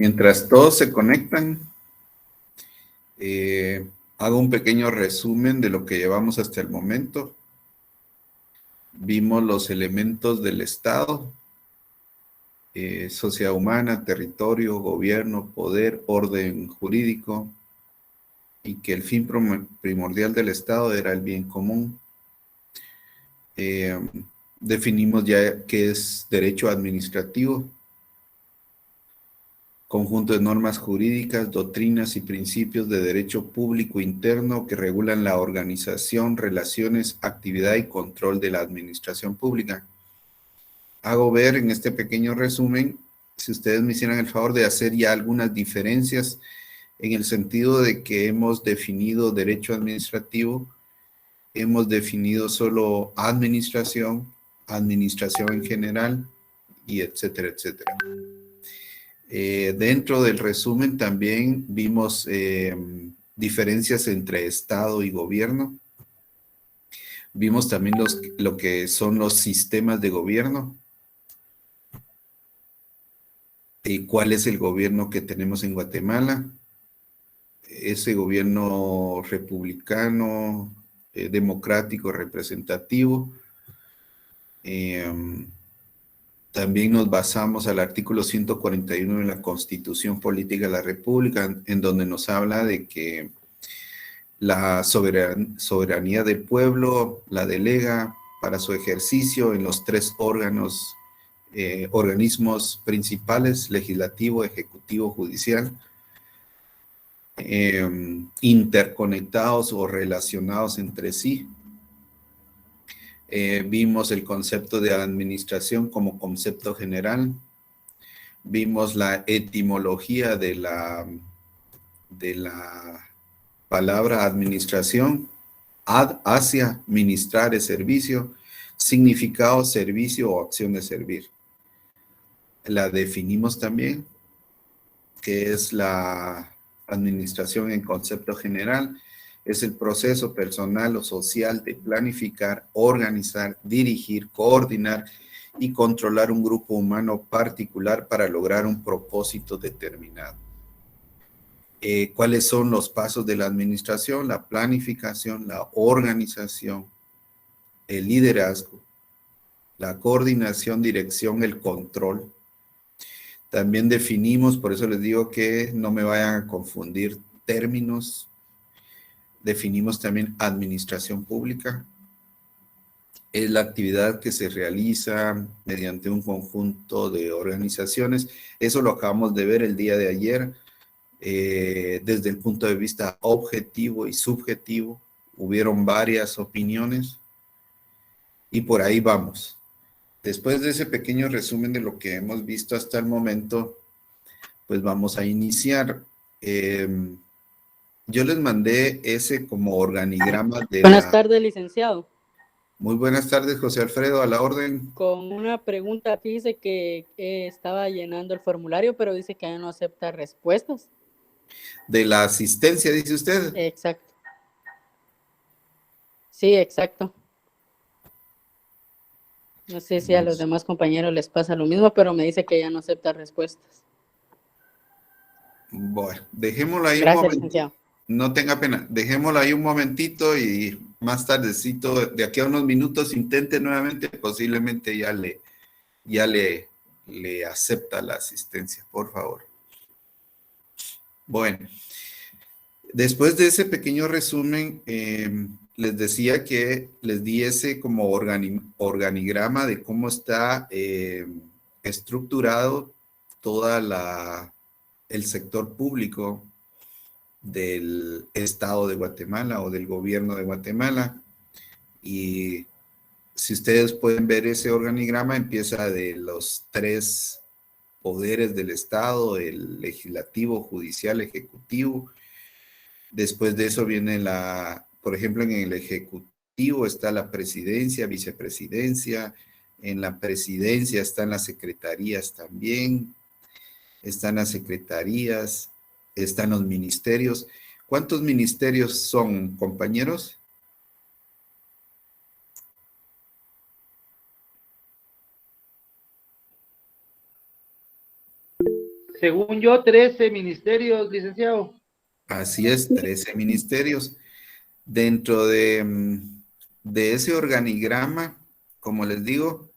Mientras todos se conectan, hago un pequeño resumen de lo que llevamos hasta el momento. Vimos los elementos del Estado, sociedad humana, territorio, gobierno, poder, orden jurídico, y que el fin primordial del Estado era el bien común. Definimos ya qué es derecho administrativo, conjunto de normas jurídicas, doctrinas y principios de derecho público interno que regulan la organización, relaciones, actividad y control de la administración pública. Hago ver en este pequeño resumen, si ustedes me hicieran el favor de hacer ya algunas diferencias en el sentido de que hemos definido derecho administrativo, hemos definido solo administración, administración en general, y etcétera, etcétera. Dentro del resumen también vimos diferencias entre Estado y gobierno. Vimos también lo que son los sistemas de gobierno y cuál es el gobierno que tenemos en Guatemala. Ese gobierno republicano, democrático, representativo. También nos basamos al artículo 141 de la Constitución Política de la República, en donde nos habla de que la soberanía del pueblo la delega para su ejercicio en los tres organismos principales: legislativo, ejecutivo, judicial, interconectados o relacionados entre sí. Vimos el concepto de administración como concepto general. Vimos la etimología de la palabra administración. Ad, hacia, ministrar es servicio. Significado, servicio o acción de servir. La definimos también, que es la administración en concepto general. Es el proceso personal o social de planificar, organizar, dirigir, coordinar y controlar un grupo humano particular para lograr un propósito determinado. ¿Cuáles son los pasos de la administración? La planificación, la organización, el liderazgo, la coordinación, dirección, el control. También definimos, por eso les digo que no me vayan a confundir términos. Definimos también administración pública. Es la actividad que se realiza mediante un conjunto de organizaciones. Eso lo acabamos de ver el día de ayer. Desde el punto de vista objetivo y subjetivo, hubieron varias opiniones y por ahí vamos. Después de ese pequeño resumen de lo que hemos visto hasta el momento, pues vamos a iniciar. Yo les mandé ese como organigrama de Buenas tardes, licenciado. Muy buenas tardes, José Alfredo, a la orden. Con una pregunta, dice que estaba llenando el formulario, pero dice que ya no acepta respuestas. De la asistencia, dice usted. Exacto. Sí, exacto. No sé si a los demás compañeros les pasa lo mismo, pero me dice que ya no acepta respuestas. Bueno, dejémoslo ahí un Gracias, momentito. licenciado. No tenga pena, dejémoslo ahí un momentito y más tardecito, de aquí a unos minutos, intente nuevamente, posiblemente ya le acepta la asistencia, por favor. Bueno, después de ese pequeño resumen, les decía que les di ese como organigrama de cómo está estructurado toda el sector público del Estado de Guatemala o del gobierno de Guatemala. Y si ustedes pueden ver ese organigrama, empieza de los tres poderes del Estado: el legislativo, judicial, ejecutivo. Después de eso viene por ejemplo, en el ejecutivo está la presidencia, vicepresidencia. En la presidencia están las secretarías también. Están las secretarías, están los ministerios. ¿Cuántos ministerios son, compañeros? Según yo, 13 ministerios, licenciado. Así es, 13 ministerios. Dentro de ese organigrama, como les digo,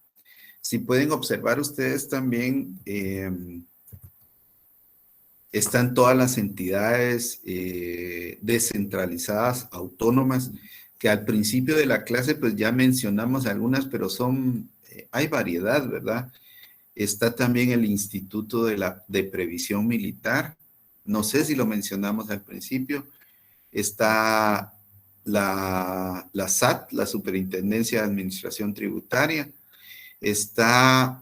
si pueden observar ustedes también, están todas las entidades descentralizadas, autónomas, que al principio de la clase pues ya mencionamos algunas, pero hay variedad, ¿verdad? Está también el Instituto de Previsión Militar, no sé si lo mencionamos al principio. Está la SAT, la Superintendencia de Administración Tributaria. Está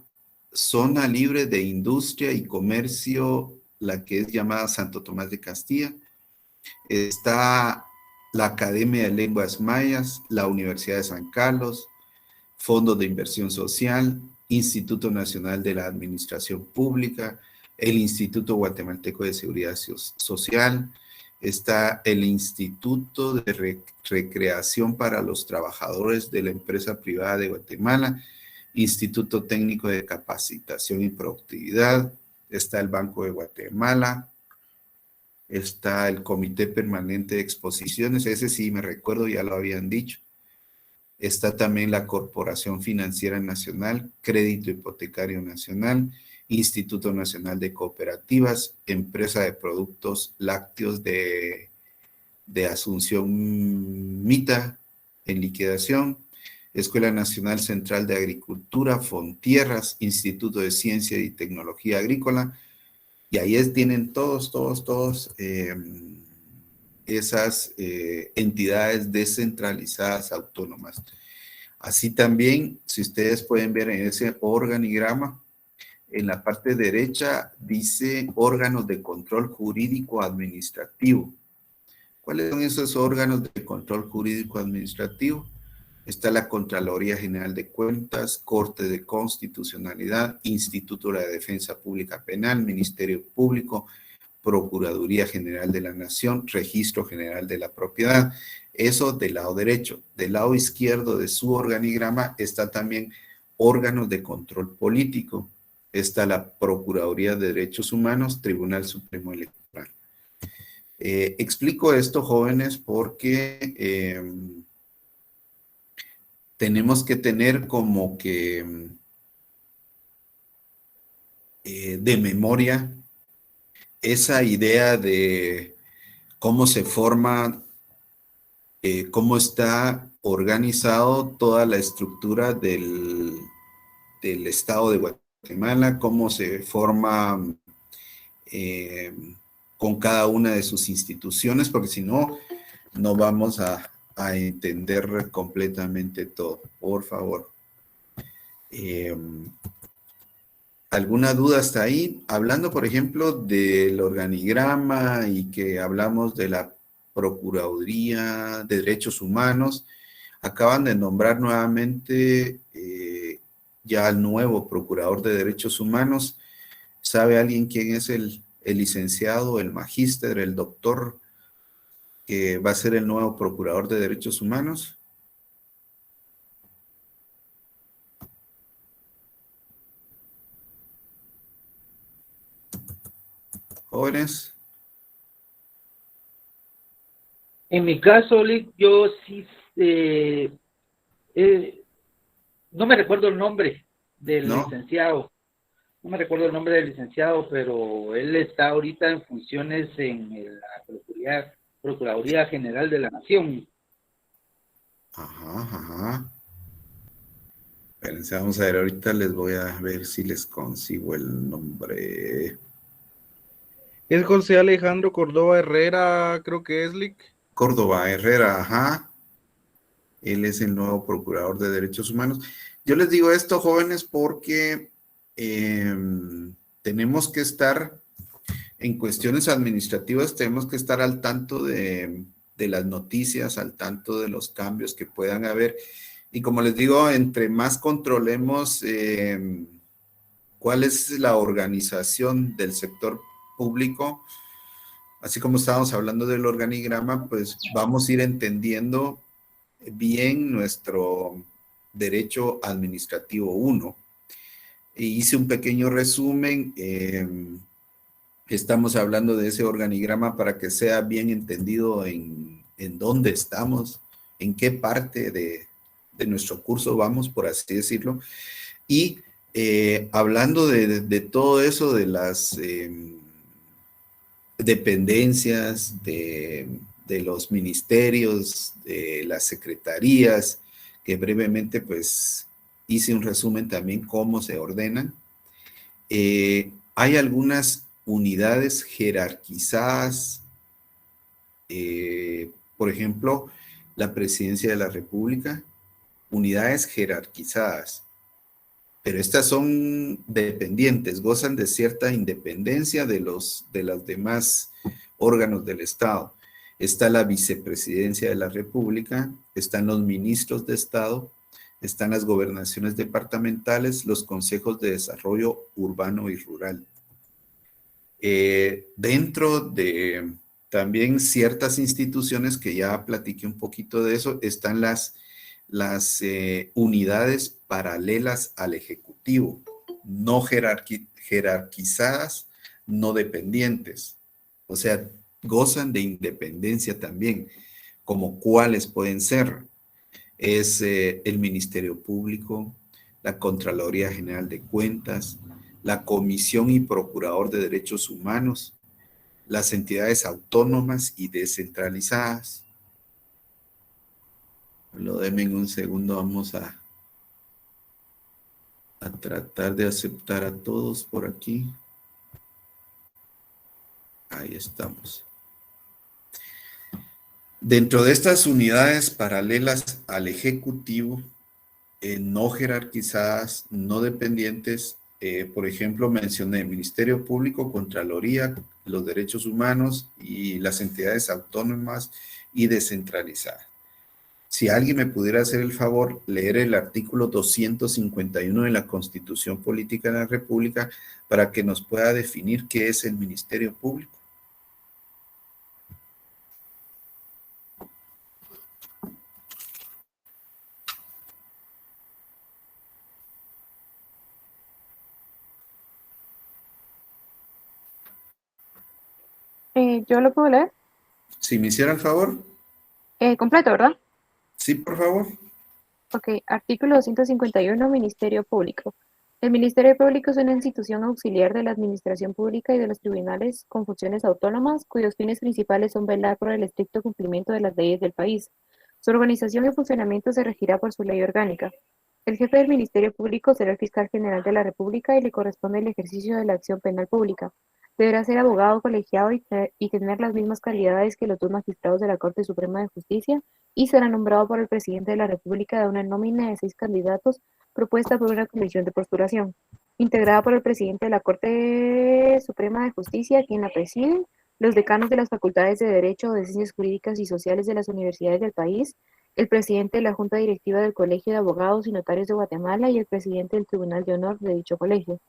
Zona Libre de Industria y Comercio, la que es llamada Santo Tomás de Castilla. Está la Academia de Lenguas Mayas, la Universidad de San Carlos, Fondo de Inversión Social, Instituto Nacional de la Administración Pública, el Instituto Guatemalteco de Seguridad Social, está el Instituto de Recreación para los Trabajadores de la Empresa Privada de Guatemala, Instituto Técnico de Capacitación y Productividad, está el Banco de Guatemala, está el Comité Permanente de Exposiciones, ese sí me recuerdo, ya lo habían dicho. Está también la Corporación Financiera Nacional, Crédito Hipotecario Nacional, Instituto Nacional de Cooperativas, Empresa de Productos Lácteos de Asunción Mita en liquidación, Escuela Nacional Central de Agricultura, Fontierras, Instituto de Ciencia y Tecnología Agrícola, y ahí tienen todos esas entidades descentralizadas autónomas. Así también, si ustedes pueden ver en ese organigrama, en la parte derecha dice órganos de control jurídico administrativo. ¿Cuáles son esos órganos de control jurídico administrativo? Está la Contraloría General de Cuentas, Corte de Constitucionalidad, Instituto de la Defensa Pública Penal, Ministerio Público, Procuraduría General de la Nación, Registro General de la Propiedad. Eso del lado derecho. Del lado izquierdo de su organigrama está también órganos de control político. Está la Procuraduría de Derechos Humanos, Tribunal Supremo Electoral. Explico esto, jóvenes, porque tenemos que tener como que de memoria esa idea de cómo se forma, cómo está organizado toda la estructura del Estado de Guatemala, cómo se forma eh, con cada una de sus instituciones, porque si no, no vamos a entender completamente todo. Por favor. ¿Alguna duda hasta ahí? Hablando, por ejemplo, del organigrama y que hablamos de la Procuraduría de Derechos Humanos, acaban de nombrar nuevamente ya al nuevo Procurador de Derechos Humanos. ¿Sabe alguien quién es el licenciado, el magíster, el doctor que va a ser el nuevo Procurador de Derechos Humanos? Jóvenes. En mi caso, yo sí, no me recuerdo el nombre del ¿No? licenciado. No me recuerdo el nombre del licenciado, pero él está ahorita en funciones en la Procuraduría General de la Nación. Ajá, ajá. Espérense, vamos a ver, ahorita les voy a ver si les consigo el nombre. Es José Alejandro Córdoba Herrera, creo que es, Lick. Córdoba Herrera, ajá. Él es el nuevo Procurador de Derechos Humanos. Yo les digo esto, jóvenes, porque tenemos que estar en cuestiones administrativas, tenemos que estar al tanto de las noticias, al tanto de los cambios que puedan haber. Y como les digo, entre más controlemos cuál es la organización del sector público, así como estábamos hablando del organigrama, pues vamos a ir entendiendo bien nuestro derecho administrativo 1. E hice un pequeño resumen Estamos hablando de ese organigrama para que sea bien entendido en dónde estamos, en qué parte de nuestro curso vamos, por así decirlo. Y hablando de todo eso, de las dependencias, de los ministerios, de las secretarías, que brevemente pues hice un resumen también cómo se ordenan. Hay algunas unidades jerarquizadas, por ejemplo, la Presidencia de la República, unidades jerarquizadas, pero estas son dependientes, gozan de cierta independencia de los demás órganos del Estado. Está la Vicepresidencia de la República, están los ministros de Estado, están las gobernaciones departamentales, los consejos de desarrollo urbano y rural. Dentro de también ciertas instituciones, que ya platiqué un poquito de eso, están las unidades paralelas al Ejecutivo, no jerarquizadas, no dependientes. O sea, gozan de independencia también, como cuáles pueden ser. Es el Ministerio Público, la Contraloría General de Cuentas, la Comisión y Procurador de Derechos Humanos, las entidades autónomas y descentralizadas. Denme un segundo, vamos a tratar de aceptar a todos por aquí. Ahí estamos. Dentro de estas unidades paralelas al Ejecutivo, no jerarquizadas, no dependientes, por ejemplo, mencioné Ministerio Público, Contraloría, los Derechos Humanos y las entidades autónomas y descentralizadas. Si alguien me pudiera hacer el favor, leer el artículo 251 de la Constitución Política de la República para que nos pueda definir qué es el Ministerio Público. Yo lo puedo leer Si me hiciera el favor. completo, ¿verdad? Sí, por favor. Ok, artículo 251, Ministerio Público. El Ministerio Público es una institución auxiliar de la administración pública y de los tribunales con funciones autónomas, cuyos fines principales son velar por el estricto cumplimiento de las leyes del país. Su organización y funcionamiento se regirá por su ley orgánica. El jefe del Ministerio Público será el fiscal general de la República y le corresponde el ejercicio de la acción penal pública. Deberá ser abogado colegiado y tener las mismas calidades que los dos magistrados de la Corte Suprema de Justicia, y será nombrado por el presidente de la República de una nómina de 6 candidatos propuesta por una comisión de postulación, integrada por el presidente de la Corte Suprema de Justicia, quien la preside, los decanos de las facultades de Derecho, de Ciencias Jurídicas y Sociales de las universidades del país, el presidente de la Junta Directiva del Colegio de Abogados y Notarios de Guatemala y el presidente del Tribunal de Honor de dicho colegio.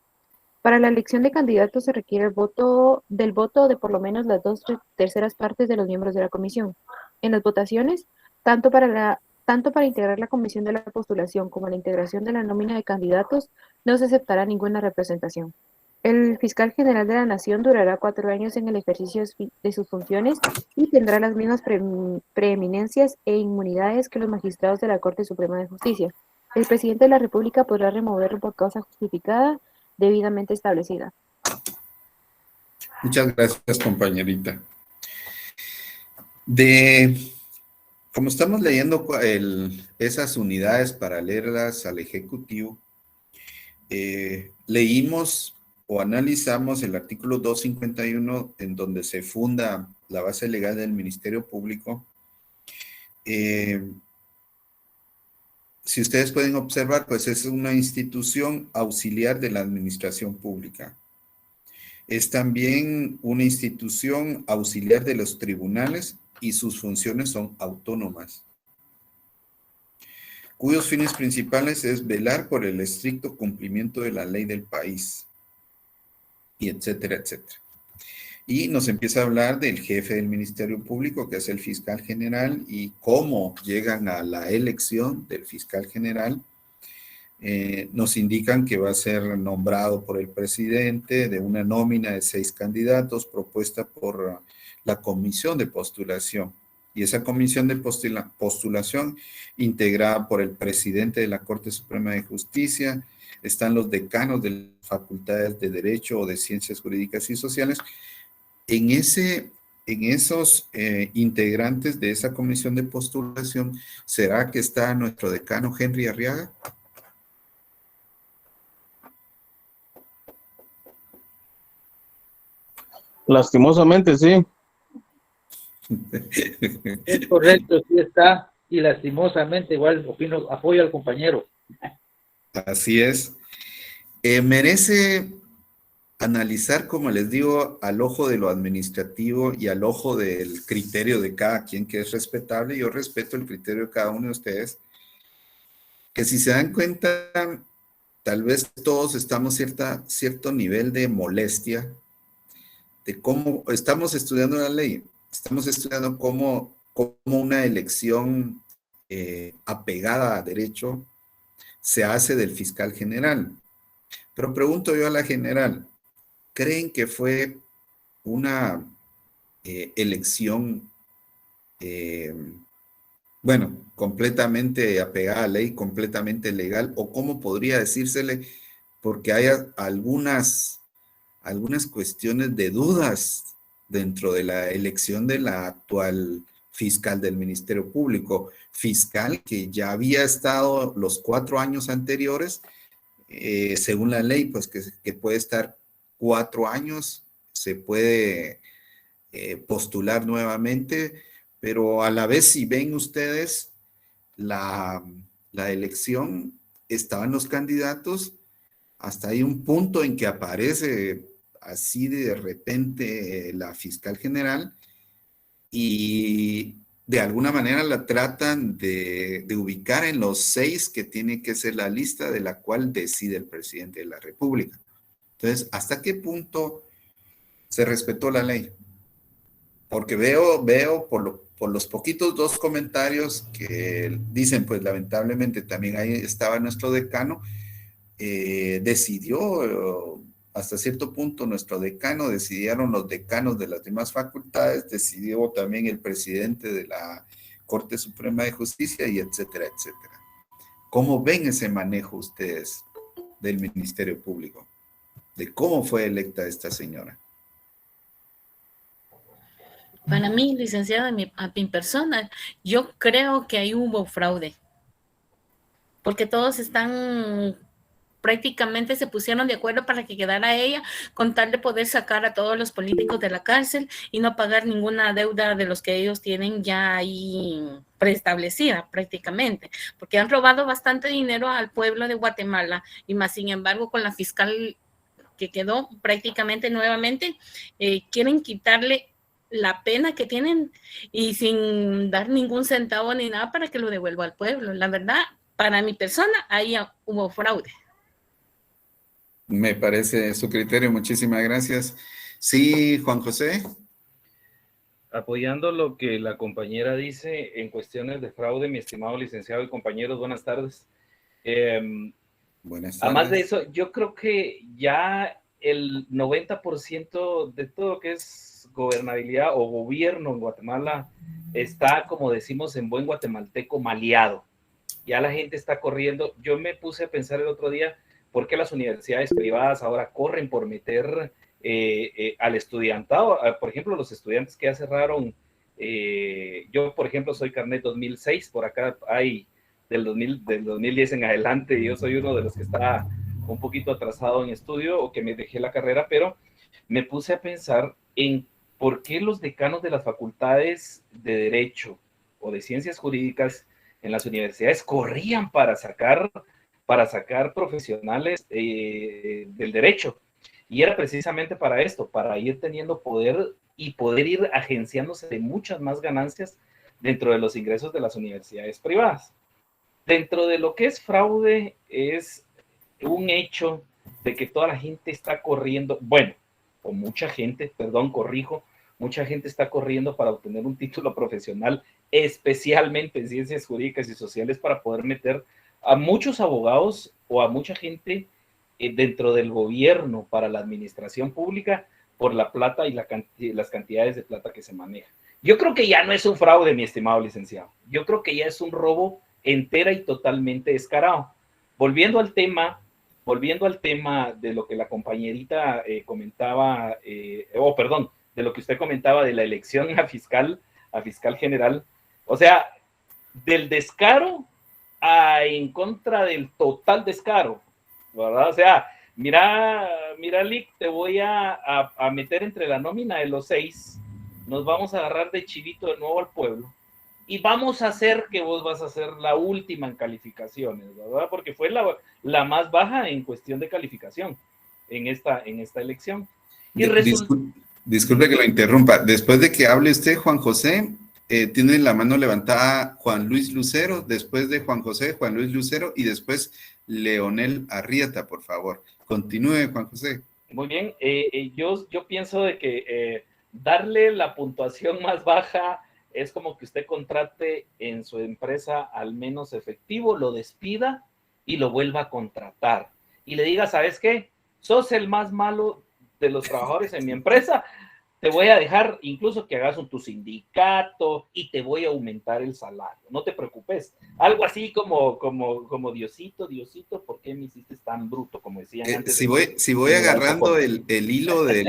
Para la elección de candidatos se requiere el voto de por lo menos las 2/3 partes de los miembros de la comisión. En las votaciones, tanto para integrar la comisión de la postulación como la integración de la nómina de candidatos, no se aceptará ninguna representación. El fiscal general de la Nación durará 4 años en el ejercicio de sus funciones y tendrá las mismas preeminencias e inmunidades que los magistrados de la Corte Suprema de Justicia. El presidente de la República podrá removerlo por causa justificada debidamente establecida. Muchas gracias, compañerita. Como estamos leyendo esas unidades paralelas al Ejecutivo, leímos o analizamos el artículo 251 en donde se funda la base legal del Ministerio Público. Si ustedes pueden observar, pues es una institución auxiliar de la administración pública. Es también una institución auxiliar de los tribunales y sus funciones son autónomas, cuyos fines principales es velar por el estricto cumplimiento de la ley del país, y etcétera, etcétera. Y nos empieza a hablar del jefe del Ministerio Público, que es el fiscal general, y cómo llegan a la elección del fiscal general. nos indican que va a ser nombrado por el presidente de una nómina de 6 candidatos propuesta por la comisión de postulación. Y esa comisión de postulación, integrada por el presidente de la Corte Suprema de Justicia, están los decanos de las facultades de Derecho o de Ciencias Jurídicas y Sociales. En esos integrantes de esa comisión de postulación, ¿será que está nuestro decano Henry Arriaga? Lastimosamente, sí. Es correcto, sí está, y lastimosamente igual opino, apoyo al compañero. Así es. Merece analizar, como les digo, al ojo de lo administrativo y al ojo del criterio de cada quien, que es respetable. Yo respeto el criterio de cada uno de ustedes, que si se dan cuenta, tal vez todos estamos cierto nivel de molestia de cómo estamos estudiando la ley. Estamos estudiando cómo una elección apegada a derecho se hace del fiscal general. Pero pregunto yo a la general, ¿creen que fue una elección, completamente apegada a ley, completamente legal? ¿O cómo podría decírsele? Porque hay algunas cuestiones de dudas dentro de la elección de la actual fiscal del Ministerio Público, fiscal que ya había estado los 4 años anteriores, según la ley, pues que puede estar 4 años, se puede postular nuevamente, pero a la vez, si ven ustedes la elección, estaban los candidatos, hasta hay un punto en que aparece así de repente la fiscal general y de alguna manera la tratan de ubicar en los 6 que tiene que ser la lista de la cual decide el presidente de la República. Entonces, ¿hasta qué punto se respetó la ley? Porque veo por los poquitos 2 comentarios que dicen, pues lamentablemente también ahí estaba nuestro decano, decidió, hasta cierto punto nuestro decano, decidieron los decanos de las demás facultades, decidió también el presidente de la Corte Suprema de Justicia y etcétera, etcétera. ¿Cómo ven ese manejo ustedes del Ministerio Público? De cómo fue electa esta señora. Para mí, licenciada, a mi persona, yo creo que ahí hubo fraude, porque todos prácticamente se pusieron de acuerdo para que quedara ella, con tal de poder sacar a todos los políticos de la cárcel y no pagar ninguna deuda de los que ellos tienen ya ahí preestablecida prácticamente, porque han robado bastante dinero al pueblo de Guatemala, y más sin embargo con la fiscal que quedó prácticamente nuevamente, quieren quitarle la pena que tienen y sin dar ningún centavo ni nada para que lo devuelva al pueblo. La verdad, para mi persona, ahí hubo fraude. Me parece su criterio, muchísimas gracias. Sí, Juan José. Apoyando lo que la compañera dice en cuestiones de fraude, mi estimado licenciado y compañeros, buenas tardes. Buenas tardes. Además de eso, yo creo que ya el 90% de todo lo que es gobernabilidad o gobierno en Guatemala está, como decimos en buen guatemalteco, maleado. Ya la gente está corriendo. Yo me puse a pensar el otro día, ¿por qué las universidades privadas ahora corren por meter al estudiantado? Por ejemplo, los estudiantes que ya cerraron, yo por ejemplo soy carnet 2006, por acá hay del 2010 en adelante, y yo soy uno de los que está un poquito atrasado en estudio o que me dejé la carrera, pero me puse a pensar en por qué los decanos de las facultades de Derecho o de Ciencias Jurídicas en las universidades corrían para sacar profesionales del derecho. Y era precisamente para esto, para ir teniendo poder y poder ir agenciándose de muchas más ganancias dentro de los ingresos de las universidades privadas. Dentro de lo que es fraude, es un hecho de que toda la gente está corriendo, bueno, o mucha gente, perdón, corrijo, mucha gente está corriendo para obtener un título profesional, especialmente en ciencias jurídicas y sociales, para poder meter a muchos abogados o a mucha gente dentro del gobierno para la administración pública por la plata y las cantidades de plata que se maneja. Yo creo que ya no es un fraude, mi estimado licenciado. Yo creo que ya es un robo entera y totalmente descarado. Volviendo al tema de lo que la compañerita comentaba, de lo que usted comentaba de la elección a fiscal general, o sea, del descaro en contra del total descaro, ¿verdad? O sea, mira, Lick, te voy a meter entre la nómina de los 6, nos vamos a agarrar de chivito de nuevo al pueblo, y vamos a hacer que vos vas a ser la última en calificaciones, ¿verdad? Porque fue la más baja en cuestión de calificación en esta elección. Y Disculpe que lo interrumpa. Después de que hable usted, Juan José, tiene la mano levantada Juan Luis Lucero, después de Juan José, Juan Luis Lucero, y después Leonel Arrieta, por favor. Continúe, Juan José. Muy bien. Yo pienso de que darle la puntuación más baja es como que usted contrate en su empresa al menos efectivo, lo despida y lo vuelva a contratar. Y le diga, ¿sabes qué? Sos el más malo de los trabajadores en mi empresa, te voy a dejar incluso que hagas tu sindicato y te voy a aumentar el salario. No te preocupes. Algo así como Diosito, ¿por qué me hiciste tan bruto? Como decían antes. Si voy agarrando el hilo de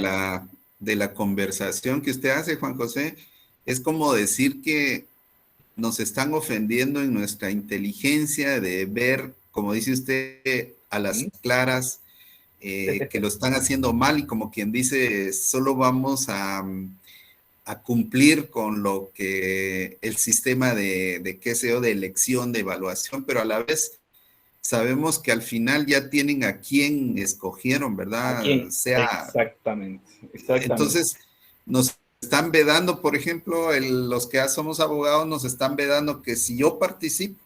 la conversación que usted hace, Juan José, es como decir que nos están ofendiendo en nuestra inteligencia de ver, como dice usted, a las claras, que lo están haciendo mal y como quien dice, solo vamos a cumplir con lo que el sistema de qué sé yo, de elección, de evaluación, pero a la vez sabemos que al final ya tienen a quién escogieron, ¿verdad? ¿A quién? Exactamente. Entonces, nos están vedando, por ejemplo, los que ya somos abogados nos están vedando que si yo participo,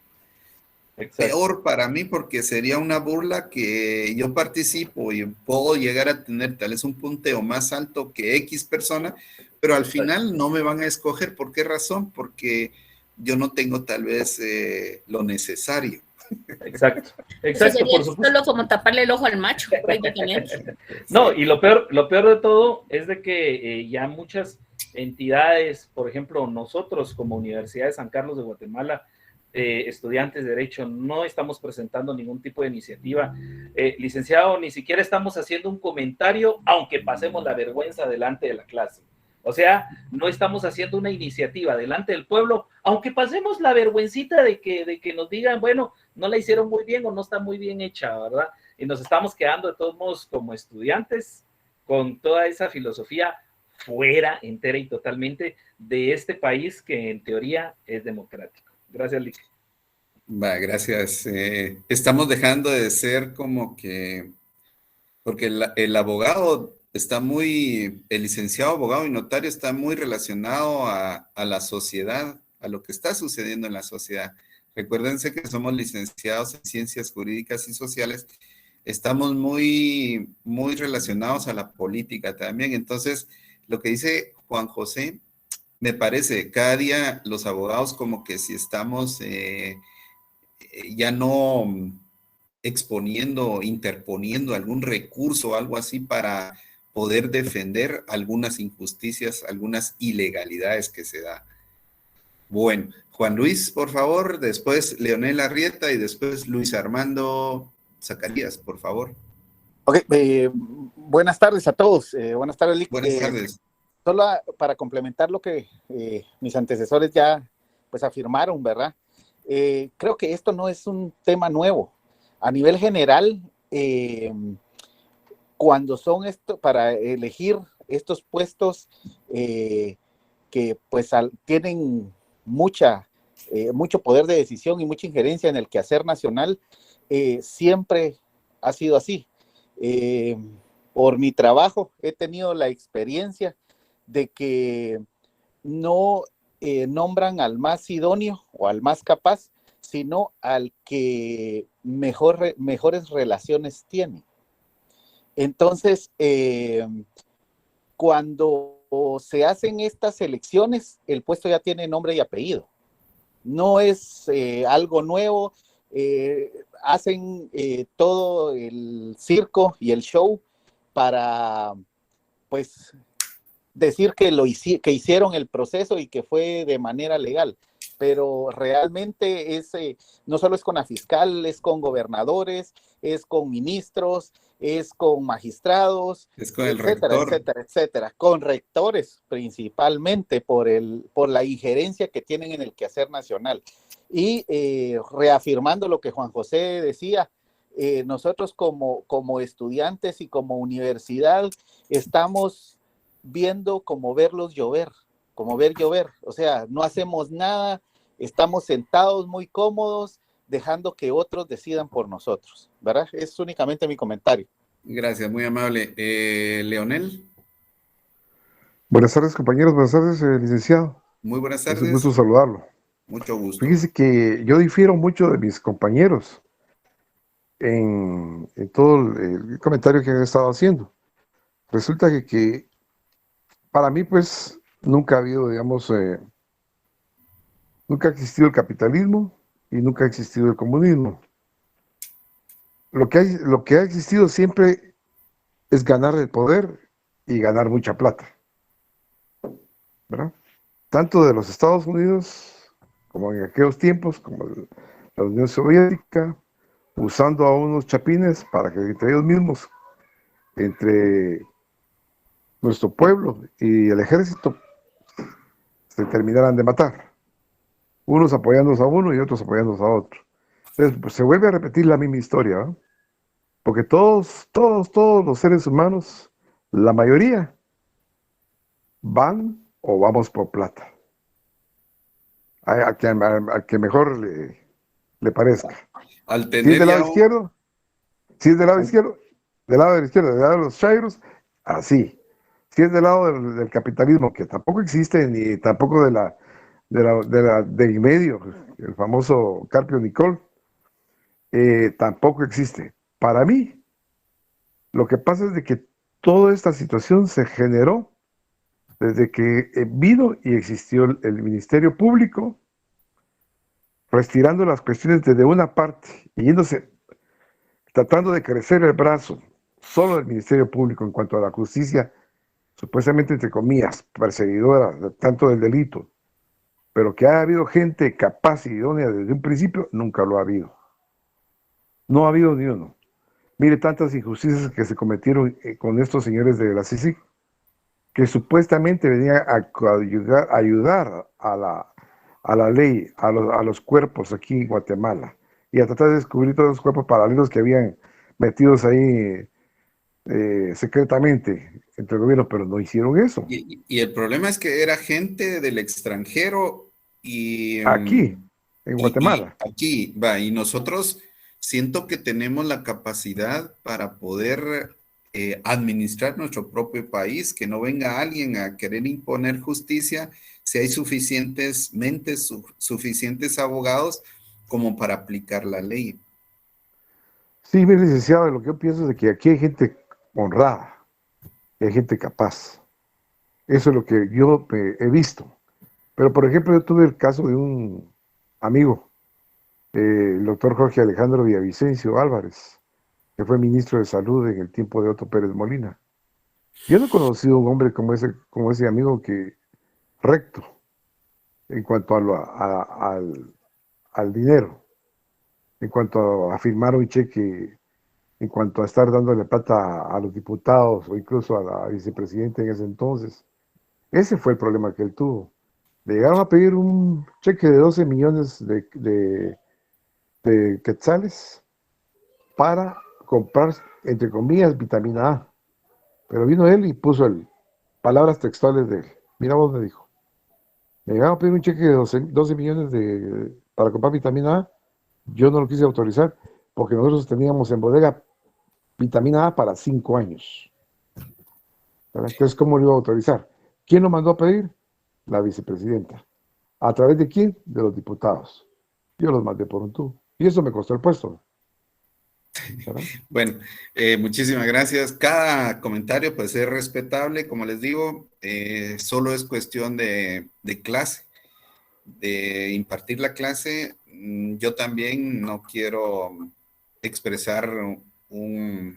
peor para mí, porque sería una burla que yo participo y puedo llegar a tener tal vez un punteo más alto que X persona, pero al final no me van a escoger. ¿Por qué razón? Porque yo no tengo tal vez lo necesario. Exacto, Eso sería solo como taparle el ojo al macho, prácticamente. No, y lo peor de todo es de que ya muchas entidades, por ejemplo, nosotros como Universidad de San Carlos de Guatemala, estudiantes de Derecho, no estamos presentando ningún tipo de iniciativa. Licenciado, ni siquiera estamos haciendo un comentario, aunque pasemos la vergüenza delante de la clase. O sea, no estamos haciendo una iniciativa delante del pueblo, aunque pasemos la vergüencita de que nos digan, bueno, no la hicieron muy bien o no está muy bien hecha, ¿verdad? Y nos estamos quedando de todos modos como estudiantes con toda esa filosofía fuera entera y totalmente de este país que en teoría es democrático. Gracias, Lick. Gracias. Estamos dejando de ser como que, porque el abogado está el licenciado abogado y notario está muy relacionado a la sociedad, a lo que está sucediendo en la sociedad. Recuérdense que somos licenciados en ciencias jurídicas y sociales, estamos muy, muy relacionados a la política también. Entonces, lo que dice Juan José, me parece, cada día los abogados como que si estamos ya no exponiendo, interponiendo algún recurso o algo así para poder defender algunas injusticias, algunas ilegalidades que se da. Bueno, Juan Luis, por favor, después Leonel Arrieta y después Luis Armando Zacarías, por favor. Ok, buenas tardes a todos. Buenas tardes, Lick. Buenas tardes. Solo para complementar lo que mis antecesores ya pues afirmaron, ¿verdad? Creo que esto no es un tema nuevo. A nivel general, cuando son para elegir estos puestos que pues tienen mucho poder de decisión y mucha injerencia en el quehacer nacional, siempre ha sido así. Por mi trabajo he tenido la experiencia de que no nombran al más idóneo o al más capaz, sino al que mejores relaciones tiene. Entonces, cuando se hacen estas elecciones, el puesto ya tiene nombre y apellido. No es algo nuevo. hacen todo el circo y el show para, pues, decir que que hicieron el proceso y que fue de manera legal, pero realmente no solo es con la fiscal, es con gobernadores, es con ministros, es con magistrados, Es con el etcétera, rector. etcétera, etcétera, con rectores principalmente por la injerencia que tienen en el quehacer nacional. Y reafirmando lo que Juan José decía, nosotros como estudiantes y como universidad estamos viendo como verlos llover, como ver llover, o sea, no hacemos nada, estamos sentados muy cómodos, dejando que otros decidan por nosotros, ¿verdad? Es únicamente mi comentario. Gracias, muy amable. Leonel, Buenas tardes, compañeros. Buenas tardes, licenciado. muy buenas Es un tardes. gusto saludarlo. Mucho gusto. Fíjese que yo difiero mucho de mis compañeros en todo el comentario que han estado haciendo. Resulta que para mí, pues, nunca ha habido, digamos, nunca ha existido el capitalismo y nunca ha existido el comunismo. Lo que ha existido siempre es ganar el poder y ganar mucha plata, ¿verdad? Tanto de los Estados Unidos como en aquellos tiempos, como la Unión Soviética, usando a unos chapines para que entre ellos mismos, entre nuestro pueblo y el ejército, se terminaran de matar. Unos apoyándose a uno y otros apoyándose a otro. Entonces, pues, se vuelve a repetir la misma historia, ¿no? Porque todos los seres humanos, la mayoría, van o vamos por plata. A que mejor le parezca. Al Si es tener del lado ya izquierdo, si es del lado izquierdo, del lado de la izquierda, del lado de los chairos, así. Si es del lado del capitalismo, que tampoco existe, ni tampoco de en medio, el famoso Carpio Nicol, tampoco existe. Para mí, lo que pasa es de que toda esta situación se generó desde que vino y existió el Ministerio Público, retirando las cuestiones desde una parte y yéndose, tratando de crecer el brazo solo del Ministerio Público en cuanto a la justicia, supuestamente, entre comillas, perseguidora tanto del delito, pero que ha habido gente capaz y idónea desde un principio, nunca lo ha habido. No ha habido ni uno. Mire tantas injusticias que se cometieron con estos señores de la CICIG, que supuestamente venían a ayudar a la ley, a los cuerpos aquí en Guatemala, y a tratar de descubrir todos los cuerpos paralelos que habían metidos ahí secretamente entre el gobierno, pero no hicieron eso. y el problema es que era gente del extranjero y Aquí, en Guatemala. aquí, va, y nosotros siento que tenemos la capacidad para poder administrar nuestro propio país, que no venga alguien a querer imponer justicia, si hay suficientes mentes, suficientes abogados como para aplicar la ley. Sí, mi licenciado, lo que yo pienso es de que aquí hay gente honrada, hay gente capaz. Eso es lo que yo he visto. Pero, por ejemplo, yo tuve el caso de un amigo, el doctor Jorge Alejandro Villavicencio Álvarez, que fue ministro de Salud en el tiempo de Otto Pérez Molina. Yo no he conocido un hombre como ese amigo que recto en cuanto al dinero, en cuanto a firmar un cheque, en cuanto a estar dándole plata a los diputados o incluso a la vicepresidenta en ese entonces. Ese fue el problema que él tuvo. Le llegaron a pedir un cheque de 12 millones de quetzales para comprar, entre comillas, vitamina A. Pero vino él y puso palabras textuales de él. Mira vos, me dijo. Me llegaron a pedir un cheque de 12 millones para comprar vitamina A. Yo no lo quise autorizar porque nosotros teníamos en bodega vitamina A para 5 años. ¿Verdad? Entonces, ¿cómo lo iba a autorizar? ¿Quién lo mandó a pedir? La vicepresidenta. ¿A través de quién? De los diputados. Yo los mandé por un tubo. Y eso me costó el puesto. ¿Verdad? Bueno, muchísimas gracias. Cada comentario pues es respetable, como les digo, solo es cuestión de clase, de impartir la clase. Yo también no quiero expresar un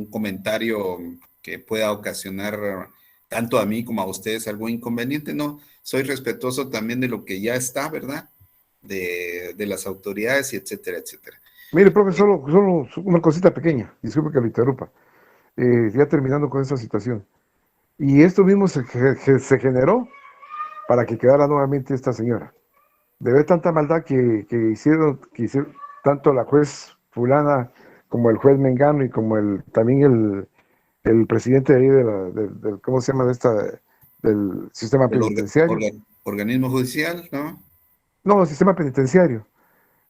comentario que pueda ocasionar tanto a mí como a ustedes algún inconveniente. No, soy respetuoso también de lo que ya está, ¿verdad? De las autoridades y etcétera, etcétera. Mire, profe, solo una cosita pequeña, disculpe que lo interrumpa, ya terminando con esta situación. Y esto mismo se generó para que quedara nuevamente esta señora. De ver tanta maldad que hicieron tanto la juez fulana como el juez Mengano y como también el presidente de ahí ¿cómo se llama? Del sistema penitenciario. Organismo judicial, ¿no? No, sistema penitenciario.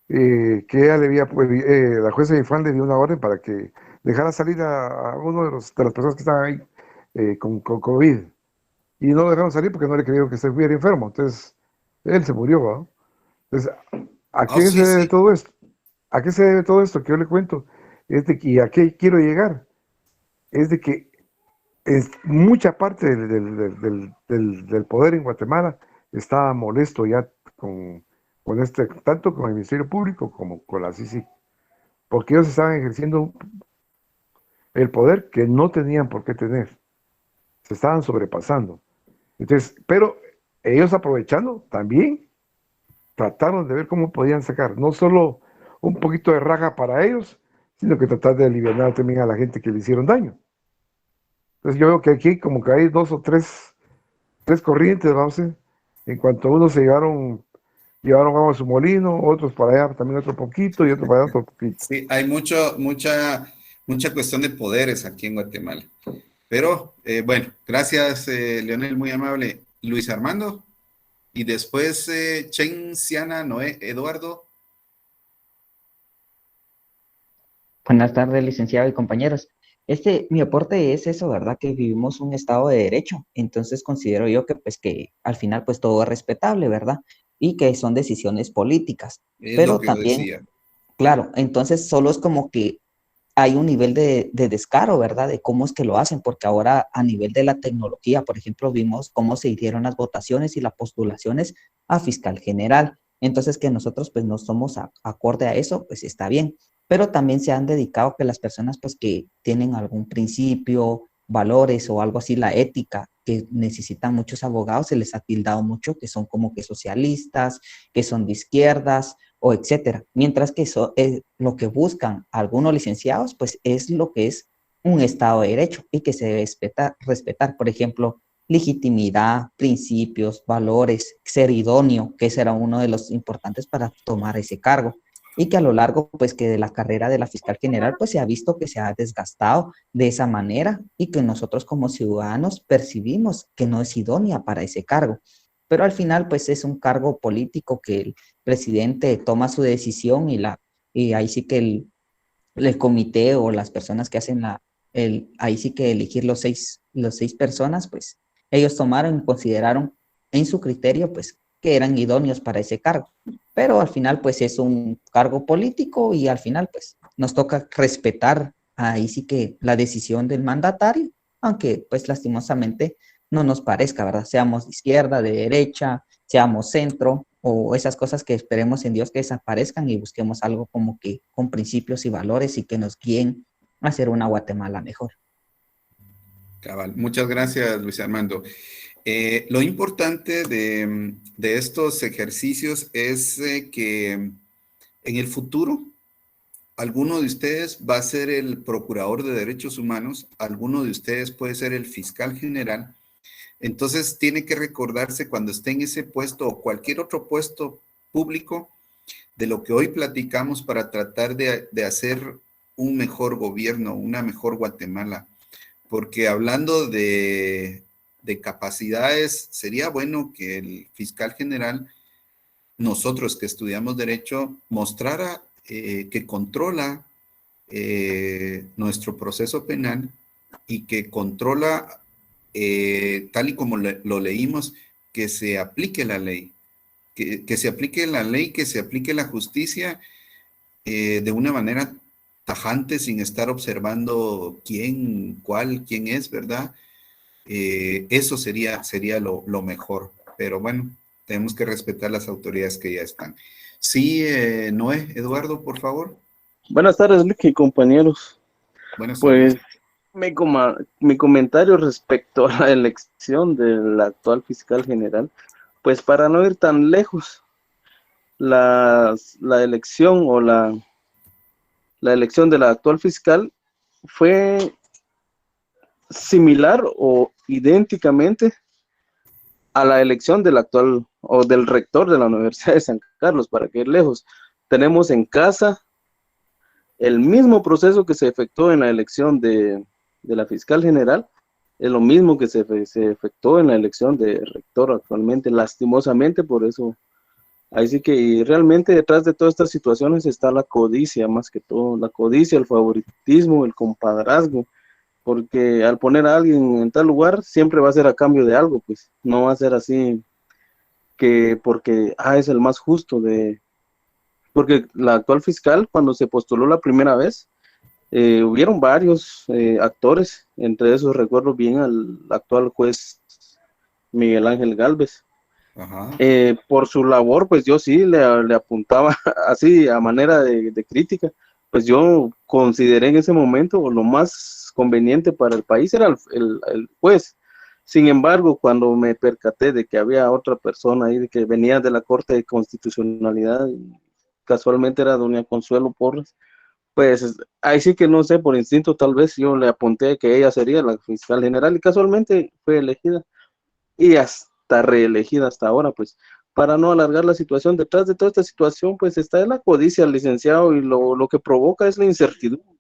Que ella le había, la jueza Infran le dio una orden para que dejara salir a uno de las personas que estaban ahí con COVID. Y no lo dejaron salir porque no le creyeron que estuviera enfermo. Entonces, él se murió, ¿no? Entonces, ¿a qué se debe todo esto? ¿A qué se debe todo esto que yo le cuento? ¿Y a qué quiero llegar? Es de que mucha parte del poder en Guatemala estaba molesto ya con tanto con el Ministerio Público como con la CICIG, porque ellos estaban ejerciendo el poder que no tenían por qué tener, se estaban sobrepasando. Entonces, pero ellos aprovechando también trataron de ver cómo podían sacar no solo un poquito de raja para ellos, sino que tratar de aliviar también a la gente que le hicieron daño. Entonces yo veo que aquí como que hay dos o tres corrientes, vamos a decir. En cuanto a unos se llevaron agua a su molino, otros para allá también otro poquito y otros para allá otro poquito. Sí, hay mucha cuestión de poderes aquí en Guatemala. Pero, bueno, gracias, Leonel, muy amable. Luis Armando, y después Chen, Siana, Noé, Eduardo. Buenas tardes, licenciado y compañeros. Mi aporte es eso, ¿verdad? Que vivimos un estado de derecho. Entonces considero yo que, pues, que al final, pues, todo es respetable, ¿verdad? Y que son decisiones políticas. Es Pero lo que yo también, decía. claro, entonces solo es como que hay un nivel de descaro, ¿verdad? De cómo es que lo hacen, porque ahora a nivel de la tecnología, por ejemplo, vimos cómo se hicieron las votaciones y las postulaciones a fiscal general. Entonces, que nosotros pues no somos acorde a eso, pues está bien. Pero también se han dedicado que las personas pues que tienen algún principio, valores o algo así, la ética, que necesitan muchos abogados, se les ha tildado mucho que son como que socialistas, que son de izquierdas, o etcétera. Mientras que eso es lo que buscan algunos licenciados, pues es lo que es un Estado de Derecho y que se debe respetar, por ejemplo, legitimidad, principios, valores, ser idóneo, que ese era uno de los importantes para tomar ese cargo. Y que a lo largo, pues que de la carrera de la fiscal general, pues se ha visto que se ha desgastado de esa manera y que nosotros como ciudadanos percibimos que no es idónea para ese cargo. Pero al final, pues es un cargo político que el presidente toma su decisión y ahí sí que el comité o las personas que hacen ahí sí que elegir los seis personas, pues ellos tomaron y consideraron en su criterio, pues que eran idóneos para ese cargo. Pero al final, pues es un cargo político y al final, pues nos toca respetar ahí sí que la decisión del mandatario, aunque pues lastimosamente no nos parezca, ¿verdad? Seamos de izquierda, de derecha, seamos centro, o esas cosas que esperemos en Dios que desaparezcan y busquemos algo como que con principios y valores y que nos guíen a hacer una Guatemala mejor. Cabal. Muchas gracias, Luis Armando. Lo importante de estos ejercicios es que en el futuro alguno de ustedes va a ser el procurador de derechos humanos, alguno de ustedes puede ser el fiscal general. Entonces tiene que recordarse cuando esté en ese puesto o cualquier otro puesto público de lo que hoy platicamos para tratar de hacer un mejor gobierno, una mejor Guatemala. Porque hablando de capacidades, sería bueno que el fiscal general, nosotros que estudiamos derecho, mostrara que controla nuestro proceso penal y que controla, tal y como lo leímos, que se aplique la ley, que se aplique la ley, que se aplique la justicia de una manera tajante, sin estar observando quién es, ¿verdad? Eso sería lo mejor. Pero bueno, tenemos que respetar las autoridades que ya están. Sí, Noé, Eduardo, por favor. Buenas tardes, Lick, compañeros. Buenas Pues tardes. mi comentario respecto a la elección del actual fiscal general, pues para no ir tan lejos, la elección o la elección de la actual fiscal fue similar o idénticamente a la elección del actual o del rector de la Universidad de San Carlos, para que ir lejos. Tenemos en casa el mismo proceso que se efectuó en la elección de la fiscal general, es lo mismo que se efectuó en la elección de rector actualmente, lastimosamente, por eso. Ahí sí que y realmente detrás de todas estas situaciones está la codicia, más que todo, la codicia, el favoritismo, el compadrazgo, porque al poner a alguien en tal lugar siempre va a ser a cambio de algo, pues no va a ser así que porque es el más justo porque la actual fiscal cuando se postuló la primera vez, hubieron varios actores, entre esos recuerdo bien al actual juez Miguel Ángel Gálvez. Ajá. Por su labor, pues yo sí le apuntaba así a manera de crítica, pues yo consideré en ese momento lo más conveniente para el país era el juez. Sin embargo, cuando me percaté de que había otra persona ahí que venía de la Corte de Constitucionalidad, casualmente era doña Consuelo Porras, pues ahí sí que no sé, por instinto tal vez yo le apunté que ella sería la fiscal general y casualmente fue elegida y hasta reelegida hasta ahora, pues para no alargar la situación, detrás de toda esta situación, pues está la codicia, licenciado, y lo que provoca es la incertidumbre.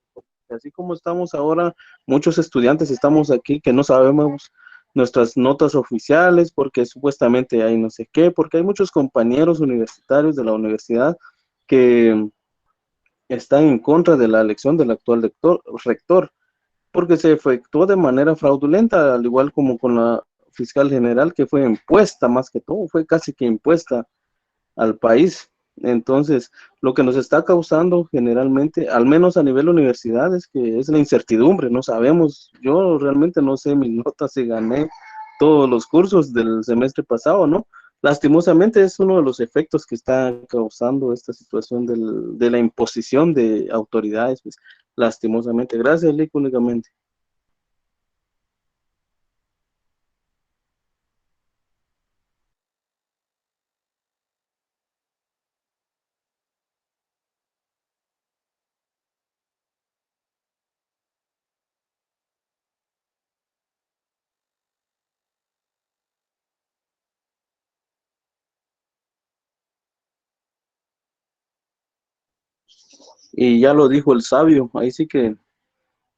Así como estamos ahora, muchos estudiantes estamos aquí que no sabemos nuestras notas oficiales porque supuestamente hay no sé qué, porque hay muchos compañeros universitarios de la universidad que están en contra de la elección del actual rector, porque se efectuó de manera fraudulenta, al igual como con la fiscal general, que fue impuesta más que todo, fue casi que impuesta al país. Entonces, lo que nos está causando generalmente, al menos a nivel universidad, es que es la incertidumbre, no sabemos, yo realmente no sé mis notas si gané todos los cursos del semestre pasado, ¿no? Lastimosamente es uno de los efectos que está causando esta situación de la imposición de autoridades, pues, lastimosamente. Gracias, Lick, únicamente. Y ya lo dijo el sabio, ahí sí que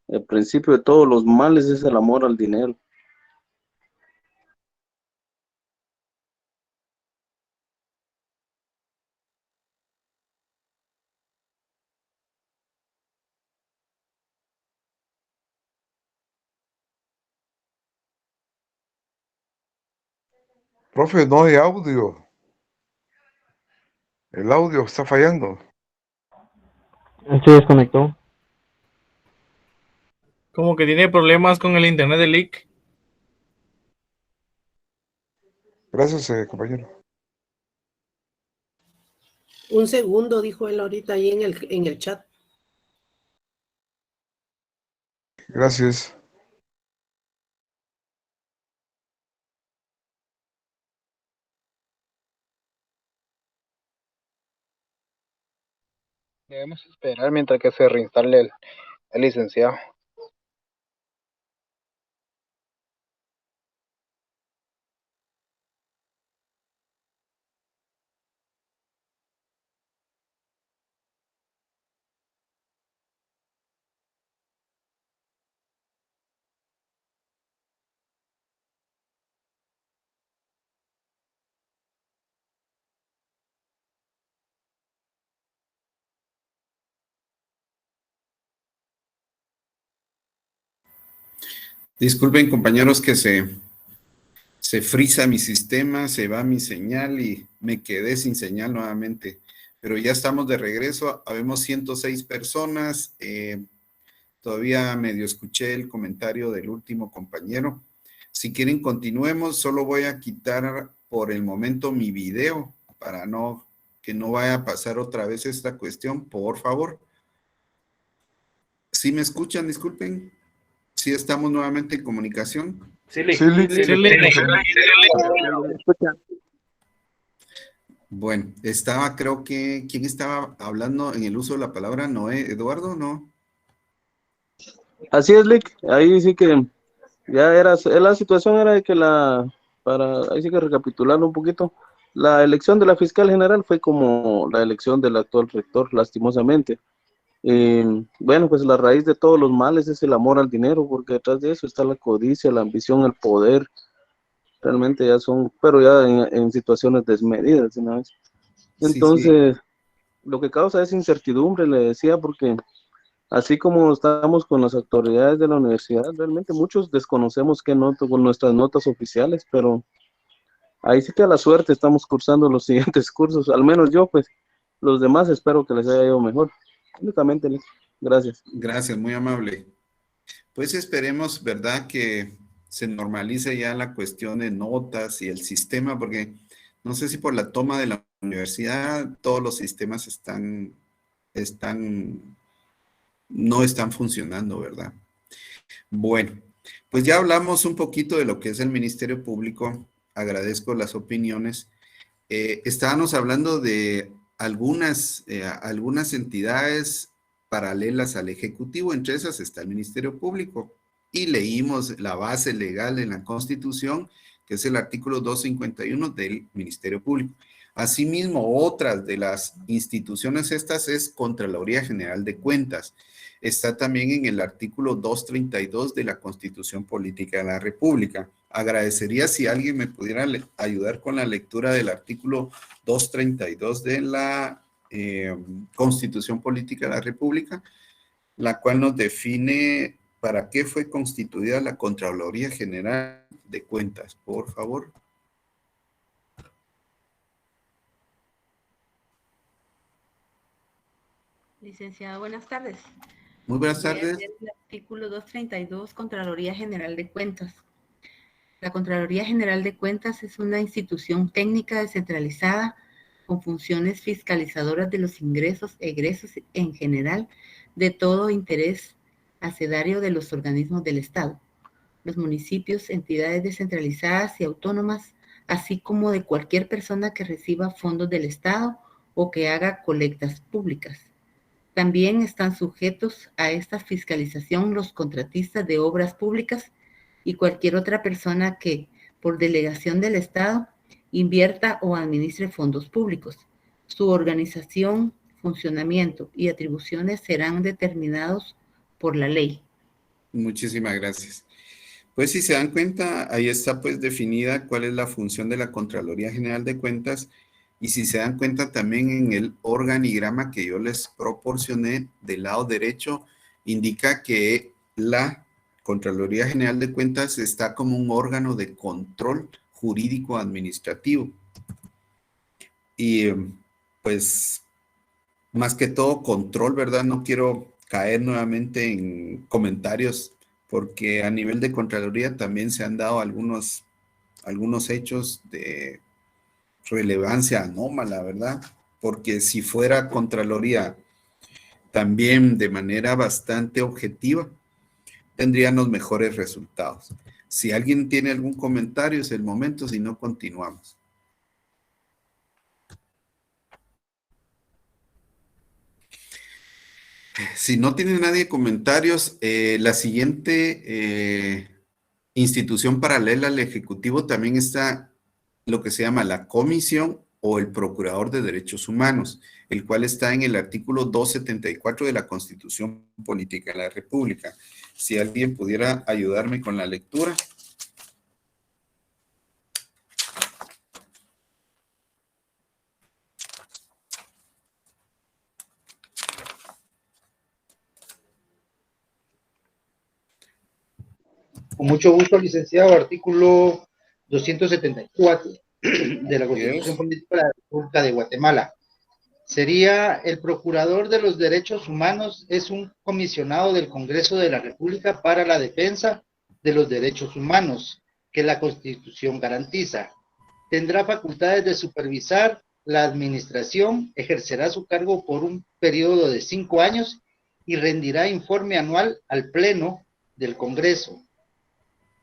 el principio de todos los males es el amor al dinero. Profe, no hay audio. El audio está fallando. Se desconectó. Como que tiene problemas con el internet de Lick. Gracias, compañero. Un segundo, dijo él ahorita ahí en el chat. Gracias. Debemos esperar mientras que se reinstale el licenciado. Disculpen, compañeros, que se frisa mi sistema, se va mi señal y me quedé sin señal nuevamente. Pero ya estamos de regreso, habemos 106 personas. Todavía medio escuché el comentario del último compañero. Si quieren, continuemos. Solo voy a quitar por el momento mi video para que no vaya a pasar otra vez esta cuestión, por favor. ¿Sí me escuchan? Disculpen. ¿Sí estamos nuevamente en comunicación? Sí, Lick. Sí, Lick. Sí, Lick. Bueno, estaba, creo que, ¿quién estaba hablando en el uso de la palabra? ¿Noé? ¿Eduardo? ¿No? Así es, Lick. Ahí sí que ya era, la situación era de que ahí sí que recapitulando un poquito, la elección de la fiscal general fue como la elección del actual rector, lastimosamente. Bueno, pues la raíz de todos los males es el amor al dinero, porque detrás de eso está la codicia, la ambición, el poder. Realmente ya son, pero ya en situaciones desmedidas, ¿no? Sí, sí. Entonces, lo que causa es incertidumbre, le decía, porque así como estamos con las autoridades de la universidad, realmente muchos desconocemos qué nota con nuestras notas oficiales, pero ahí sí que a la suerte estamos cursando los siguientes cursos, al menos yo, pues, los demás espero que les haya ido mejor. Únicamente, gracias. Gracias, muy amable. Pues esperemos, ¿verdad?, que se normalice ya la cuestión de notas y el sistema, porque no sé si por la toma de la universidad todos los sistemas no están funcionando, ¿verdad? Bueno, pues ya hablamos un poquito de lo que es el Ministerio Público. Agradezco las opiniones. Estábamos hablando de algunas entidades paralelas al Ejecutivo, entre esas está el Ministerio Público, y leímos la base legal en la Constitución, que es el artículo 251 del Ministerio Público. Asimismo, otras de las instituciones estas es Contraloría General de Cuentas. Está también en el artículo 232 de la Constitución Política de la República. Agradecería si alguien me pudiera ayudar con la lectura del artículo 232 de la Constitución Política de la República, la cual nos define para qué fue constituida la Contraloría General de Cuentas. Por favor. Licenciado, buenas tardes. Muy buenas Voy a tardes. leer el artículo 232, Contraloría General de Cuentas. La Contraloría General de Cuentas es una institución técnica descentralizada con funciones fiscalizadoras de los ingresos, egresos en general, de todo interés hacedario de los organismos del Estado, los municipios, entidades descentralizadas y autónomas, así como de cualquier persona que reciba fondos del Estado o que haga colectas públicas. También están sujetos a esta fiscalización los contratistas de obras públicas y cualquier otra persona que, por delegación del Estado, invierta o administre fondos públicos. Su organización, funcionamiento y atribuciones serán determinados por la ley. Muchísimas gracias. Pues si se dan cuenta, ahí está pues definida cuál es la función de la Contraloría General de Cuentas, y si se dan cuenta también en el organigrama que yo les proporcioné del lado derecho, indica que la Contraloría General de Cuentas está como un órgano de control jurídico administrativo. Y pues más que todo control, ¿verdad? No quiero caer nuevamente en comentarios, porque a nivel de Contraloría también se han dado algunos hechos de relevancia anómala, ¿verdad? Porque si fuera Contraloría también de manera bastante objetiva, tendrían los mejores resultados. Si alguien tiene algún comentario, es el momento, si no, continuamos. Si no tiene nadie comentarios, la siguiente institución paralela al Ejecutivo también está lo que se llama la Comisión o el Procurador de Derechos Humanos, el cual está en el artículo 274 de la Constitución Política de la República. Si alguien pudiera ayudarme con la lectura. Con mucho gusto, licenciado, artículo 274 de la Constitución Política de la República de Guatemala. Sería el Procurador de los Derechos Humanos, es un comisionado del Congreso de la República para la defensa de los derechos humanos que la Constitución garantiza. Tendrá facultades de supervisar la administración, ejercerá su cargo por un periodo de 5 años y rendirá informe anual al Pleno del Congreso,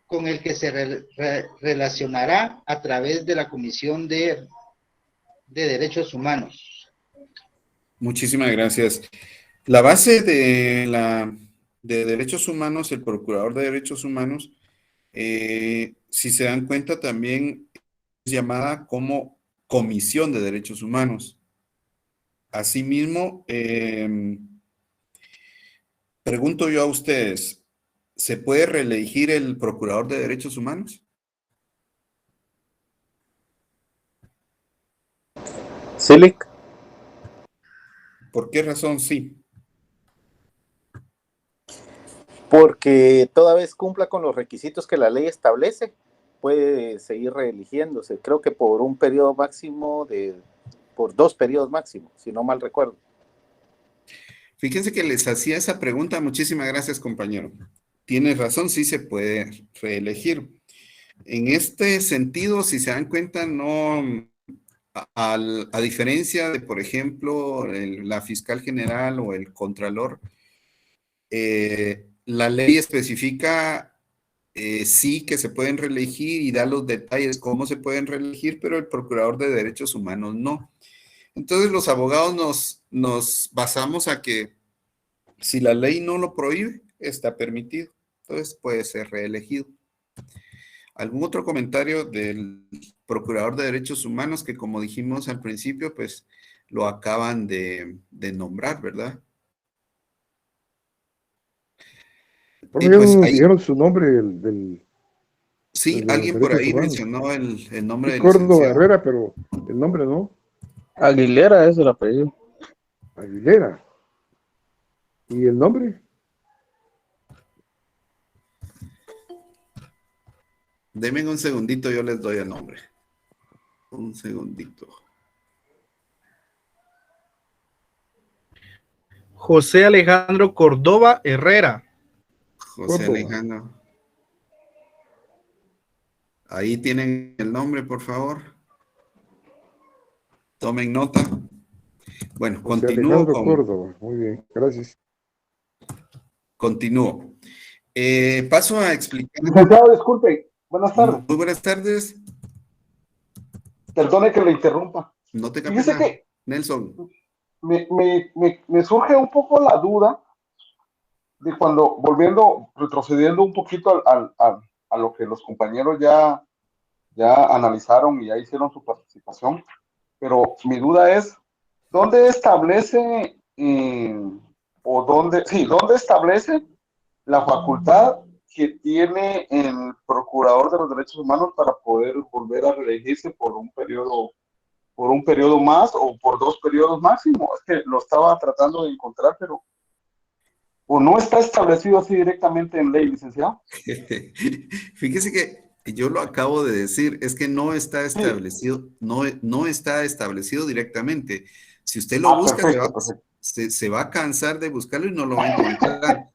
con el que se relacionará a través de la Comisión de Derechos Humanos. Muchísimas gracias. La base de derechos humanos, el Procurador de Derechos Humanos, si se dan cuenta, también es llamada como Comisión de Derechos Humanos. Asimismo, pregunto yo a ustedes, ¿se puede reelegir el Procurador de Derechos Humanos? Silic. ¿Por qué razón sí? Porque toda vez cumpla con los requisitos que la ley establece, puede seguir reeligiéndose. Creo que por un periodo máximo por 2 periodos máximo, si no mal recuerdo. Fíjense que les hacía esa pregunta. Muchísimas gracias, compañero. Tienes razón, sí se puede reelegir. En este sentido, si se dan cuenta, no, a diferencia de, por ejemplo, la fiscal general o el contralor, la ley especifica sí que se pueden reelegir y da los detalles cómo se pueden reelegir, pero el Procurador de Derechos Humanos no. Entonces los abogados nos basamos a que si la ley no lo prohíbe, está permitido. Entonces puede ser reelegido. ¿Algún otro comentario del Procurador de Derechos Humanos que, como dijimos al principio, pues lo acaban de nombrar, ¿verdad? Porque ya Pues nos ahí, dijeron su nombre sí, de los alguien por derechos ahí humanos. mencionó el nombre Sí, del Córdoba licenciado. Herrera, pero el nombre no. Aguilera es el apellido. Aguilera. ¿Y el nombre? Denme un segundito, yo les doy el nombre. Un segundito. José Alejandro Córdoba Herrera. José Alejandro. Ahí tienen el nombre, por favor. Tomen nota. Bueno, José continúo Alejandro con... Córdoba. Muy bien, gracias. Continúo. Paso a explicar. Licenciado, disculpe. Buenas tardes. Muy buenas tardes. Perdone que le interrumpa. No te Fíjese capes, que Nelson. me surge un poco la duda de cuando, retrocediendo un poquito a lo que los compañeros ya analizaron y ya hicieron su participación, pero mi duda es, ¿dónde establece dónde establece la facultad que tiene el Procurador de los Derechos Humanos para poder volver a reelegirse por un periodo más o por 2 periodos máximo? Es que lo estaba tratando de encontrar, pero o no está establecido así directamente en ley, licenciado. Fíjese que yo lo acabo de decir, es que no está establecido, no está establecido directamente. Si usted lo busca, perfecto. Se va a cansar de buscarlo y no lo va a encontrar.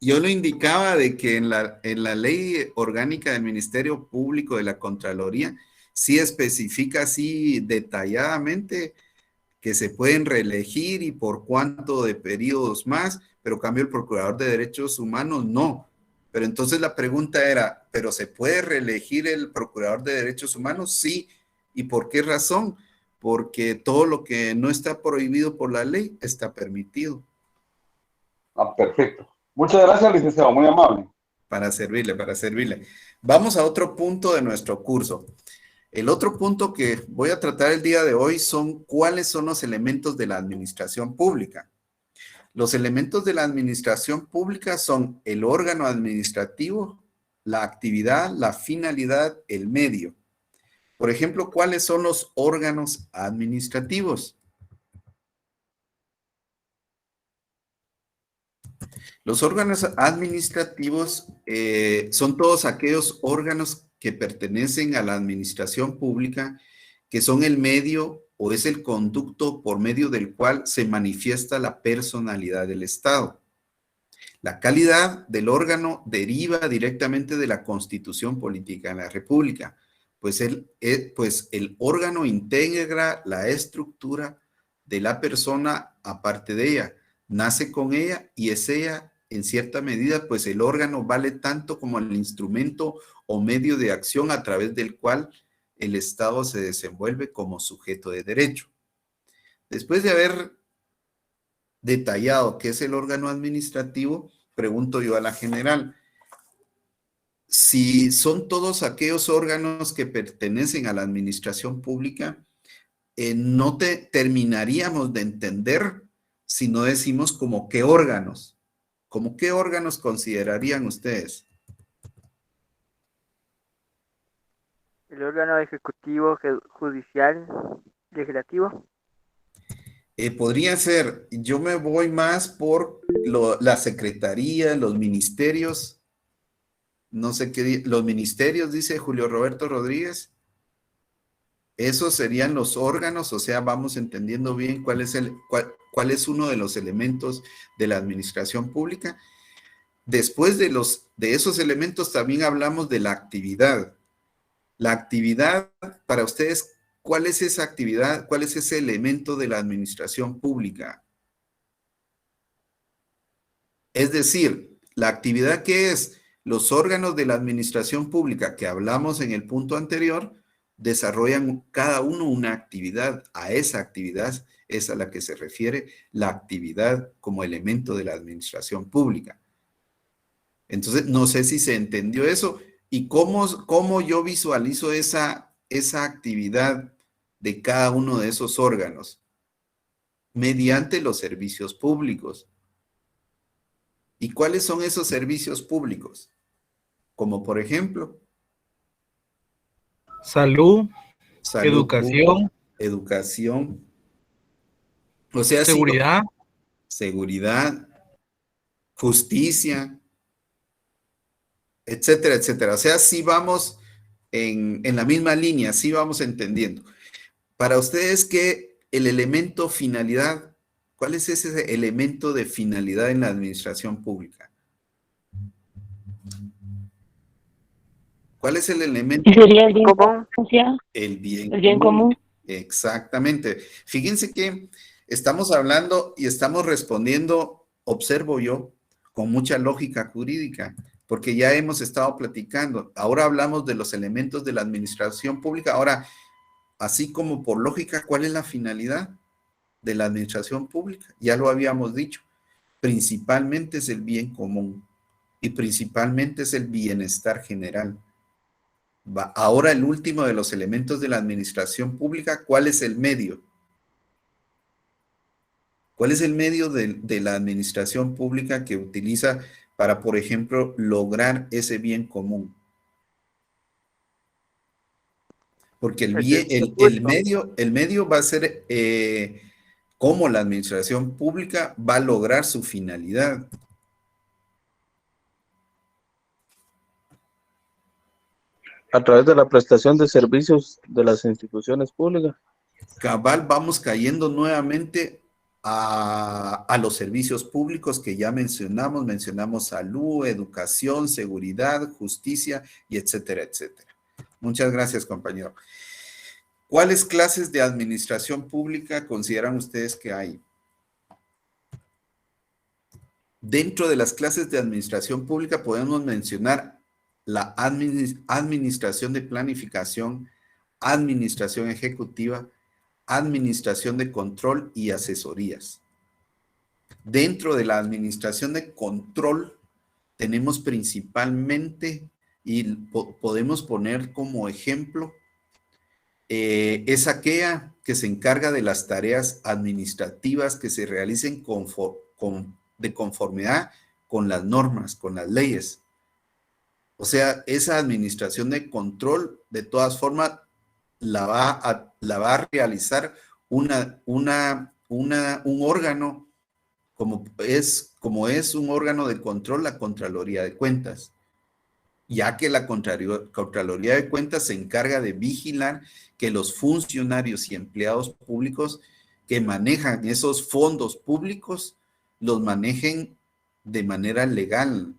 Yo lo indicaba de que en la ley orgánica del Ministerio Público de la Contraloría sí especifica así detalladamente que se pueden reelegir y por cuánto de periodos más, pero cambio el Procurador de Derechos Humanos no. Pero entonces la pregunta era, ¿pero se puede reelegir el Procurador de Derechos Humanos? Sí. ¿Y por qué razón? Porque todo lo que no está prohibido por la ley está permitido. Perfecto. Muchas gracias, licenciado, muy amable. Para servirle, para servirle. Vamos a otro punto de nuestro curso. El otro punto que voy a tratar el día de hoy son cuáles son los elementos de la administración pública. Los elementos de la administración pública son el órgano administrativo, la actividad, la finalidad, el medio. Por ejemplo, ¿cuáles son los órganos administrativos? Los órganos administrativos son todos aquellos órganos que pertenecen a la administración pública, que son el medio o es el conducto por medio del cual se manifiesta la personalidad del Estado. La calidad del órgano deriva directamente de la Constitución Política de la República. pues el órgano integra la estructura de la persona aparte de ella, nace con ella y es ella, en cierta medida, pues el órgano vale tanto como el instrumento o medio de acción a través del cual el Estado se desenvuelve como sujeto de derecho. Después de haber detallado qué es el órgano administrativo, pregunto yo a la general, si son todos aquellos órganos que pertenecen a la administración pública, no terminaríamos de entender si no decimos como qué órganos. ¿Como qué órganos considerarían ustedes? El órgano ejecutivo, judicial, legislativo. Podría ser, yo me voy más por la secretaría, los ministerios, no sé qué, los ministerios, dice Julio Roberto Rodríguez. Esos serían los órganos, o sea, vamos entendiendo bien cuál es uno de los elementos de la administración pública. Después de esos elementos también hablamos de la actividad. La actividad, para ustedes, ¿cuál es esa actividad? ¿Cuál es ese elemento de la administración pública? Es decir, la actividad que es los órganos de la administración pública que hablamos en el punto anterior, desarrollan cada uno una actividad. A esa actividad es a la que se refiere la actividad como elemento de la administración pública. Entonces, no sé si se entendió eso y cómo yo visualizo esa actividad de cada uno de esos órganos mediante los servicios públicos. ¿Y cuáles son esos servicios públicos? Como por ejemplo, salud, educación, o sea, seguridad, seguridad, justicia, etcétera, etcétera. O sea, sí vamos en la misma línea, sí vamos entendiendo. Para ustedes, ¿qué el elemento finalidad? ¿Cuál es ese elemento de finalidad en la administración pública? ¿Cuál es el elemento? Sería el bien común. El bien el bien común. Exactamente. Fíjense que estamos hablando y estamos respondiendo, observo yo, con mucha lógica jurídica, porque ya hemos estado platicando. Ahora hablamos de los elementos de la administración pública. Ahora, así como por lógica, ¿cuál es la finalidad de la administración pública? Ya lo habíamos dicho. Principalmente es el bien común y principalmente es el bienestar general. Ahora el último de los elementos de la administración pública, ¿cuál es el medio? ¿Cuál es el medio de la administración pública que utiliza para, por ejemplo, lograr ese bien común? Porque el medio va a ser cómo la administración pública va a lograr su finalidad. A través de la prestación de servicios de las instituciones públicas. Cabal, vamos cayendo nuevamente a los servicios públicos que ya mencionamos salud, educación, seguridad, justicia y etcétera, etcétera. Muchas gracias, compañero. ¿Cuáles clases de administración pública consideran ustedes que hay? Dentro de las clases de administración pública podemos mencionar la administración de planificación, administración ejecutiva, administración de control y asesorías. Dentro de la administración de control tenemos principalmente, y podemos poner como ejemplo, es aquella que se encarga de las tareas administrativas que se realicen de conformidad con las normas, con las leyes. O sea, esa administración de control, de todas formas, la va a realizar un órgano, como es un órgano de control, la Contraloría de Cuentas, ya que la Contraloría de Cuentas se encarga de vigilar que los funcionarios y empleados públicos que manejan esos fondos públicos los manejen de manera legal,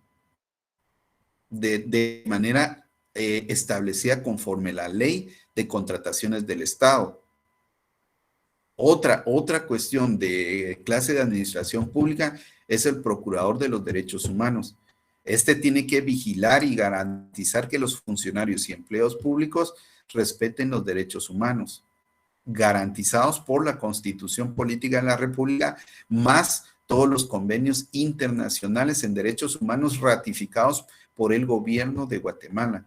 de manera establecida conforme la ley de contrataciones del Estado. Otra cuestión de clase de administración pública es el procurador de los derechos humanos. Este tiene que vigilar y garantizar que los funcionarios y empleados públicos respeten los derechos humanos, garantizados por la Constitución Política de la República, más todos los convenios internacionales en derechos humanos ratificados por el gobierno de Guatemala.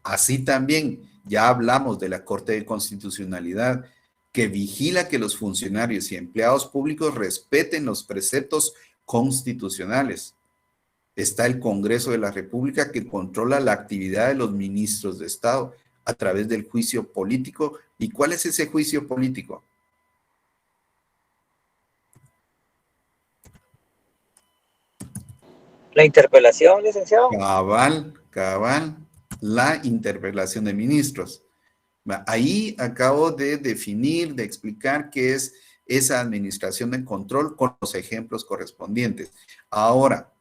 Así también, ya hablamos de la Corte de Constitucionalidad, que vigila que los funcionarios y empleados públicos respeten los preceptos constitucionales. Está el Congreso de la República, que controla la actividad de los ministros de Estado a través del juicio político. ¿Y cuál es ese juicio político? La interpelación, licenciado. Cabal, la interpelación de ministros. Ahí acabo de definir, de explicar qué es esa administración de control con los ejemplos correspondientes. Ahora,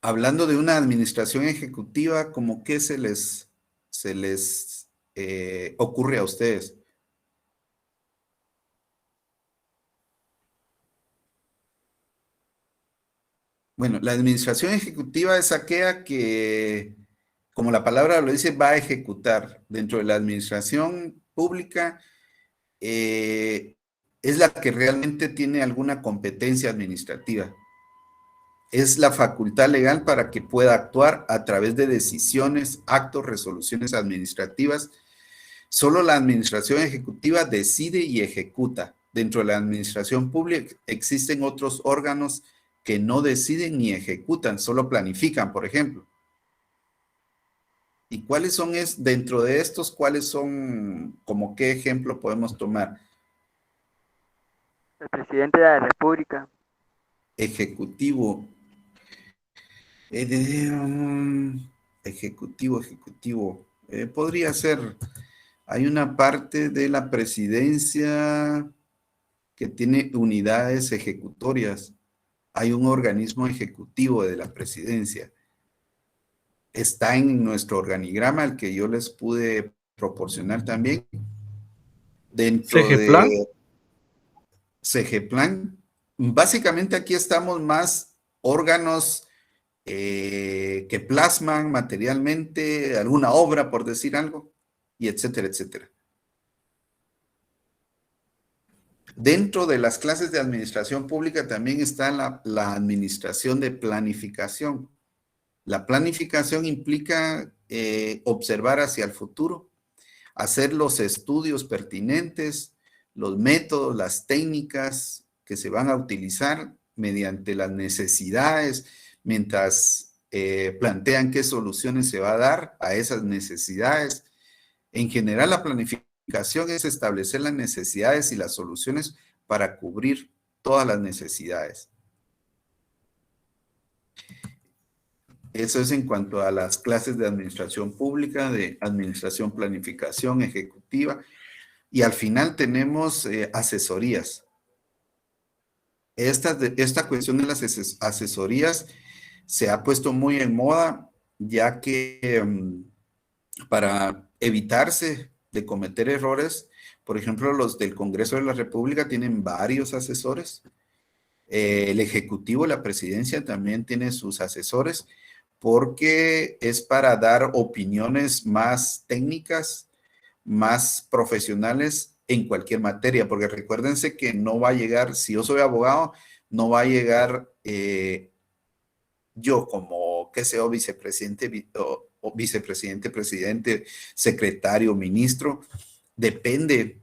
hablando de una administración ejecutiva, ¿cómo qué se les ocurre a ustedes? Bueno, la administración ejecutiva es aquella que, como la palabra lo dice, va a ejecutar. Dentro de la administración pública, es la que realmente tiene alguna competencia administrativa. Es la facultad legal para que pueda actuar a través de decisiones, actos, resoluciones administrativas. Solo la administración ejecutiva decide y ejecuta. Dentro de la administración pública existen otros órganos que no deciden ni ejecutan, solo planifican, por ejemplo. ¿Y cuáles son, dentro de estos, cuáles son, como qué ejemplo podemos tomar? El presidente de la República. Ejecutivo. Ejecutivo. Podría ser, hay una parte de la presidencia que tiene unidades ejecutorias. Hay un organismo ejecutivo de la presidencia. Está en nuestro organigrama, el que yo les pude proporcionar también. Dentro ¿CGPlan? de CGPlan. Básicamente aquí estamos más órganos que plasman materialmente alguna obra, por decir algo, y etcétera, etcétera. Dentro de las clases de administración pública también está la administración de planificación. La planificación implica observar hacia el futuro, hacer los estudios pertinentes, los métodos, las técnicas que se van a utilizar mediante las necesidades, mientras plantean qué soluciones se va a dar a esas necesidades. En general, la planificación es establecer las necesidades y las soluciones para cubrir todas las necesidades. Eso es en cuanto a las clases de administración pública, de administración, planificación, ejecutiva. Y al final tenemos asesorías. Esta cuestión de las asesorías se ha puesto muy en moda, ya que para evitarse de cometer errores, por ejemplo, los del Congreso de la República tienen varios asesores. El Ejecutivo, la Presidencia también tiene sus asesores, porque es para dar opiniones más técnicas, más profesionales en cualquier materia, porque recuérdense que no va a llegar, si yo soy abogado, no va a llegar yo como, qué sé yo, vicepresidente o vicepresidente, presidente, secretario, ministro, depende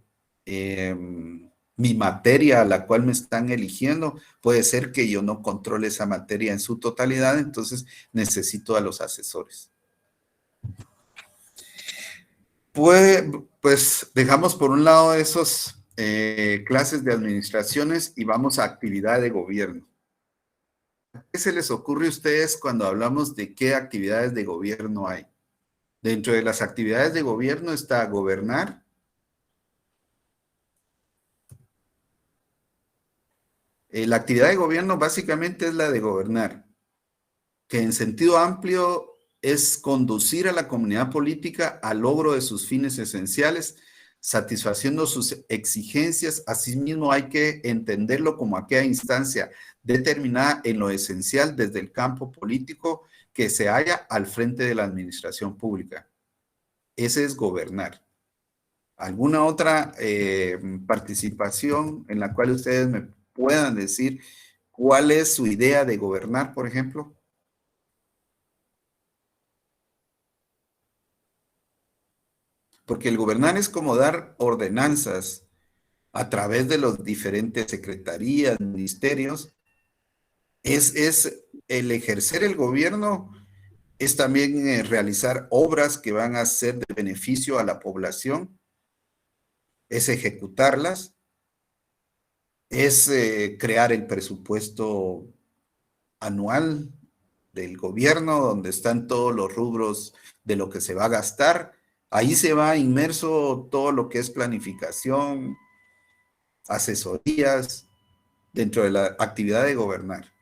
mi materia a la cual me están eligiendo, puede ser que yo no controle esa materia en su totalidad, entonces necesito a los asesores. Pues dejamos por un lado esos clases de administraciones y vamos a actividad de gobierno. ¿Qué se les ocurre a ustedes cuando hablamos de qué actividades de gobierno hay? Dentro de las actividades de gobierno está gobernar, La actividad de gobierno básicamente es la de gobernar, que en sentido amplio es conducir a la comunidad política al logro de sus fines esenciales, satisfaciendo sus exigencias. Asimismo, hay que entenderlo como aquella instancia determinada en lo esencial desde el campo político que se halla al frente de la administración pública. Ese es gobernar. ¿Alguna otra participación en la cual ustedes me puedan decir cuál es su idea de gobernar, por ejemplo? Porque el gobernar es como dar ordenanzas a través de los diferentes secretarías, ministerios. Es el ejercer el gobierno, es también realizar obras que van a ser de beneficio a la población, es ejecutarlas, es crear el presupuesto anual del gobierno, donde están todos los rubros de lo que se va a gastar. Ahí se va inmerso todo lo que es planificación, asesorías, dentro de la actividad de gobernar.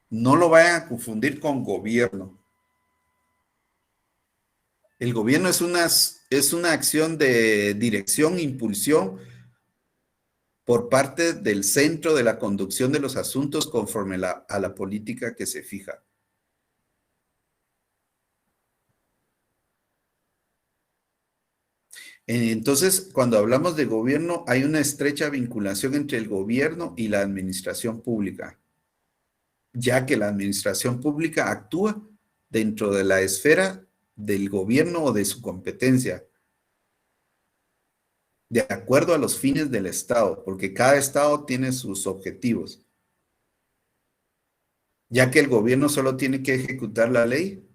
No lo vayan a confundir con gobierno. El gobierno es una acción de dirección, impulsión por parte del centro de la conducción de los asuntos conforme a la política que se fija. Entonces, cuando hablamos de gobierno, hay una estrecha vinculación entre el gobierno y la administración pública, ya que la administración pública actúa dentro de la esfera del gobierno o de su competencia, de acuerdo a los fines del Estado, porque cada Estado tiene sus objetivos. Ya que el gobierno solo tiene que ejecutar la ley,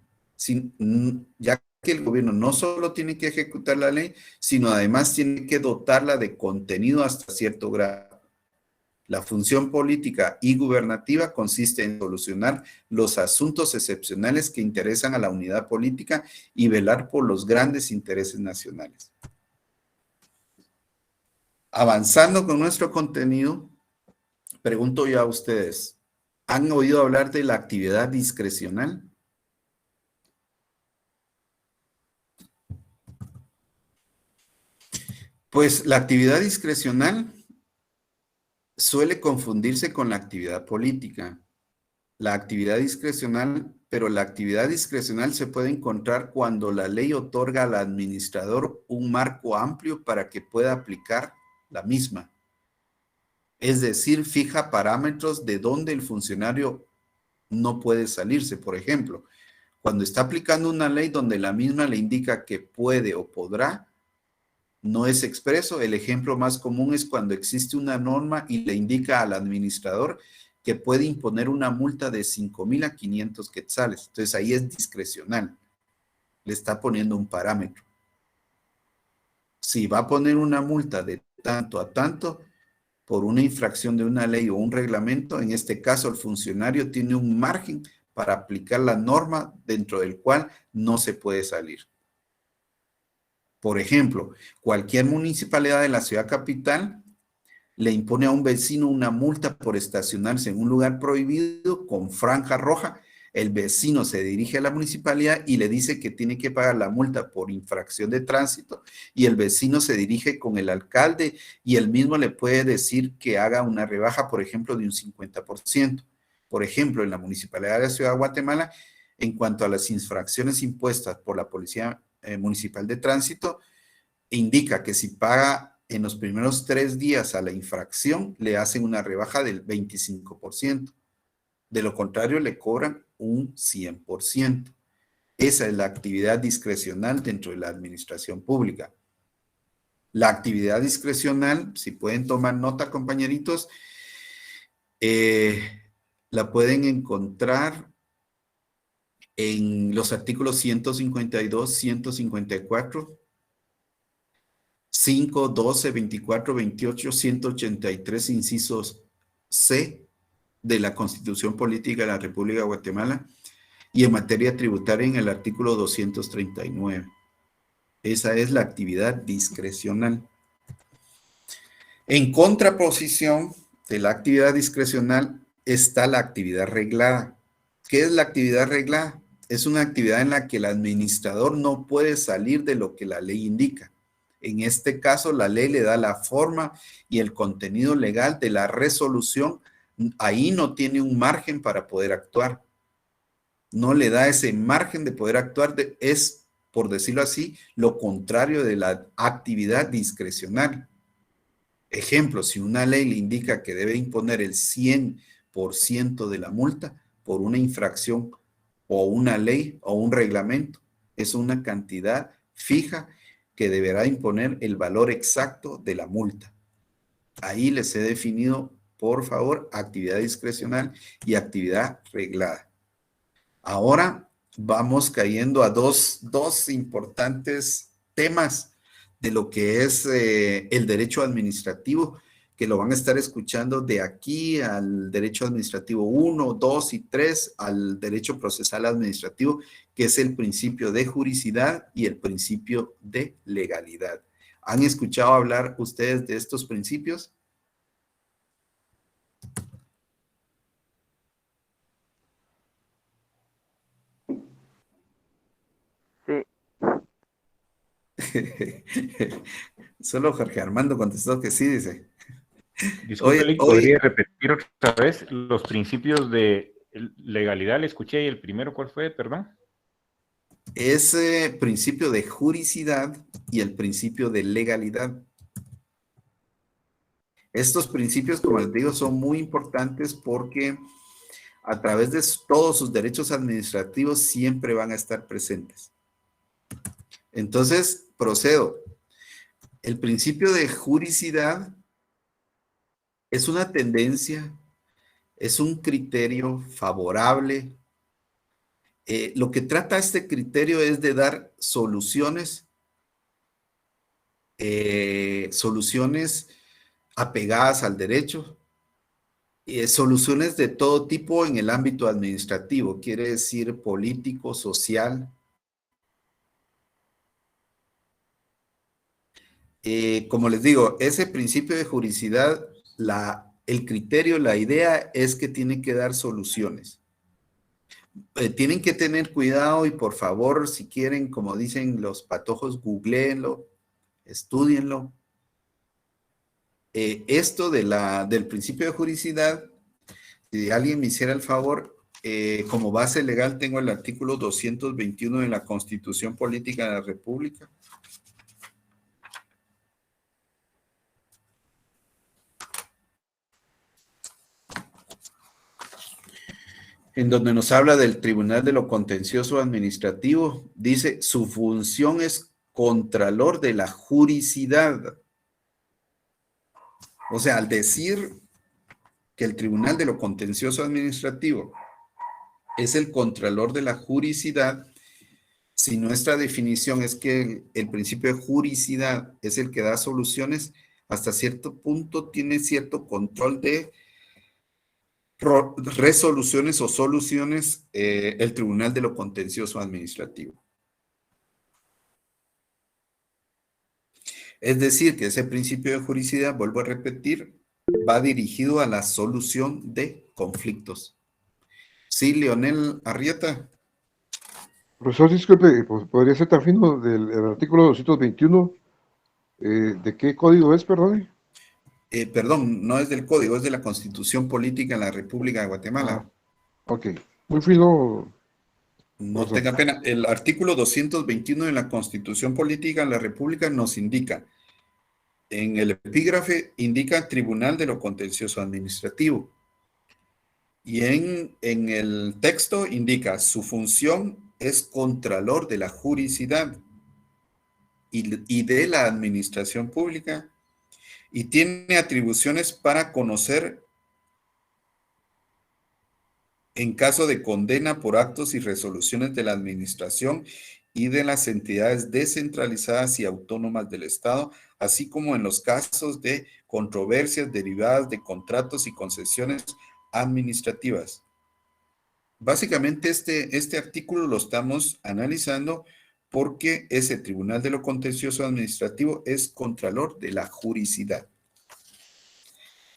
ya que el gobierno no solo tiene que ejecutar la ley, sino además tiene que dotarla de contenido hasta cierto grado. La función política y gubernativa consiste en solucionar los asuntos excepcionales que interesan a la unidad política y velar por los grandes intereses nacionales. Avanzando con nuestro contenido, pregunto yo a ustedes, ¿han oído hablar de la actividad discrecional? Pues la actividad discrecional suele confundirse con la actividad política. La actividad discrecional, pero la actividad discrecional se puede encontrar cuando la ley otorga al administrador un marco amplio para que pueda aplicar la misma. Es decir, fija parámetros de donde el funcionario no puede salirse. Por ejemplo, cuando está aplicando una ley donde la misma le indica que puede o podrá, no es expreso. El ejemplo más común es cuando existe una norma y le indica al administrador que puede imponer una multa de 5,000 a 500 quetzales. Entonces ahí es discrecional. Le está poniendo un parámetro. Si va a poner una multa de tanto a tanto por una infracción de una ley o un reglamento, en este caso el funcionario tiene un margen para aplicar la norma dentro del cual no se puede salir. Por ejemplo, cualquier municipalidad de la ciudad capital le impone a un vecino una multa por estacionarse en un lugar prohibido con franja roja. El vecino se dirige a la municipalidad y le dice que tiene que pagar la multa por infracción de tránsito, y el vecino se dirige con el alcalde y él mismo le puede decir que haga una rebaja, por ejemplo, de un 50%. Por ejemplo, en la municipalidad de la ciudad de Guatemala, en cuanto a las infracciones impuestas por la Policía Municipal de Tránsito, indica que si paga en los primeros 3 días a la infracción, le hacen una rebaja del 25%. De lo contrario, le cobran un 100%. Esa es la actividad discrecional dentro de la administración pública. La actividad discrecional, si pueden tomar nota, compañeritos, la pueden encontrar en los artículos 152, 154, 5, 12, 24, 28, 183, incisos C de la Constitución Política de la República de Guatemala, y en materia tributaria en el artículo 239. Esa es la actividad discrecional. En contraposición, de la actividad discrecional está la actividad reglada. ¿Qué es la actividad reglada? Es una actividad en la que el administrador no puede salir de lo que la ley indica. En este caso, la ley le da la forma y el contenido legal de la resolución. Ahí no tiene un margen para poder actuar. No le da ese margen de poder actuar. Es, por decirlo así, lo contrario de la actividad discrecional. Ejemplo, si una ley le indica que debe imponer el 100% de la multa por una infracción o una ley o un reglamento, es una cantidad fija que deberá imponer el valor exacto de la multa. Ahí les he definido, por favor, actividad discrecional y actividad reglada. Ahora vamos cayendo a dos importantes temas de lo que es el derecho administrativo, que lo van a estar escuchando de aquí al derecho administrativo 1, 2 y 3, al derecho procesal administrativo, que es el principio de juridicidad y el principio de legalidad. ¿Han escuchado hablar ustedes de estos principios? Sí. Solo Jorge Armando contestó que sí, dice. Disculpe, ¿podría repetir otra vez los principios de legalidad? Le escuché y el primero, ¿cuál fue? Perdón. Es principio de juridicidad y el principio de legalidad. Estos principios, como les digo, son muy importantes porque a través de todos sus derechos administrativos siempre van a estar presentes. Entonces, procedo. El principio de juridicidad es una tendencia, es un criterio favorable. Lo que trata este criterio es de dar soluciones, soluciones apegadas al derecho, soluciones de todo tipo en el ámbito administrativo, quiere decir político, social. Como les digo, ese principio de juridicidad, el criterio, la idea es que tiene que dar soluciones. Tienen que tener cuidado y por favor, si quieren, como dicen los patojos, googleenlo, estúdienlo. Esto del principio de juridicidad, si alguien me hiciera el favor, como base legal tengo el artículo 221 de la Constitución Política de la República. En donde nos habla del Tribunal de lo Contencioso Administrativo, dice, su función es contralor de la juridicidad. O sea, al decir que el Tribunal de lo Contencioso Administrativo es el contralor de la juridicidad, si nuestra definición es que el principio de juridicidad es el que da soluciones, hasta cierto punto tiene cierto control de resoluciones o soluciones el Tribunal de lo Contencioso Administrativo. Es decir, que ese principio de juridicidad, vuelvo a repetir, va dirigido a la solución de conflictos. Sí, Leonel Arrieta. Profesor, disculpe, ¿podría ser tan fino del artículo 221? ¿De qué código es, perdón? Perdón, no es del código, es de la Constitución Política en la República de Guatemala. Ok, muy fino. No tenga pena. El artículo 221 de la Constitución Política en la República nos indica, en el epígrafe indica Tribunal de lo Contencioso Administrativo. Y en el texto indica, su función es contralor de la juridicidad y de la administración pública, y tiene atribuciones para conocer en caso de condena por actos y resoluciones de la administración y de las entidades descentralizadas y autónomas del Estado, así como en los casos de controversias derivadas de contratos y concesiones administrativas. Básicamente este artículo lo estamos analizando porque ese Tribunal de lo Contencioso Administrativo es contralor de la juridicidad.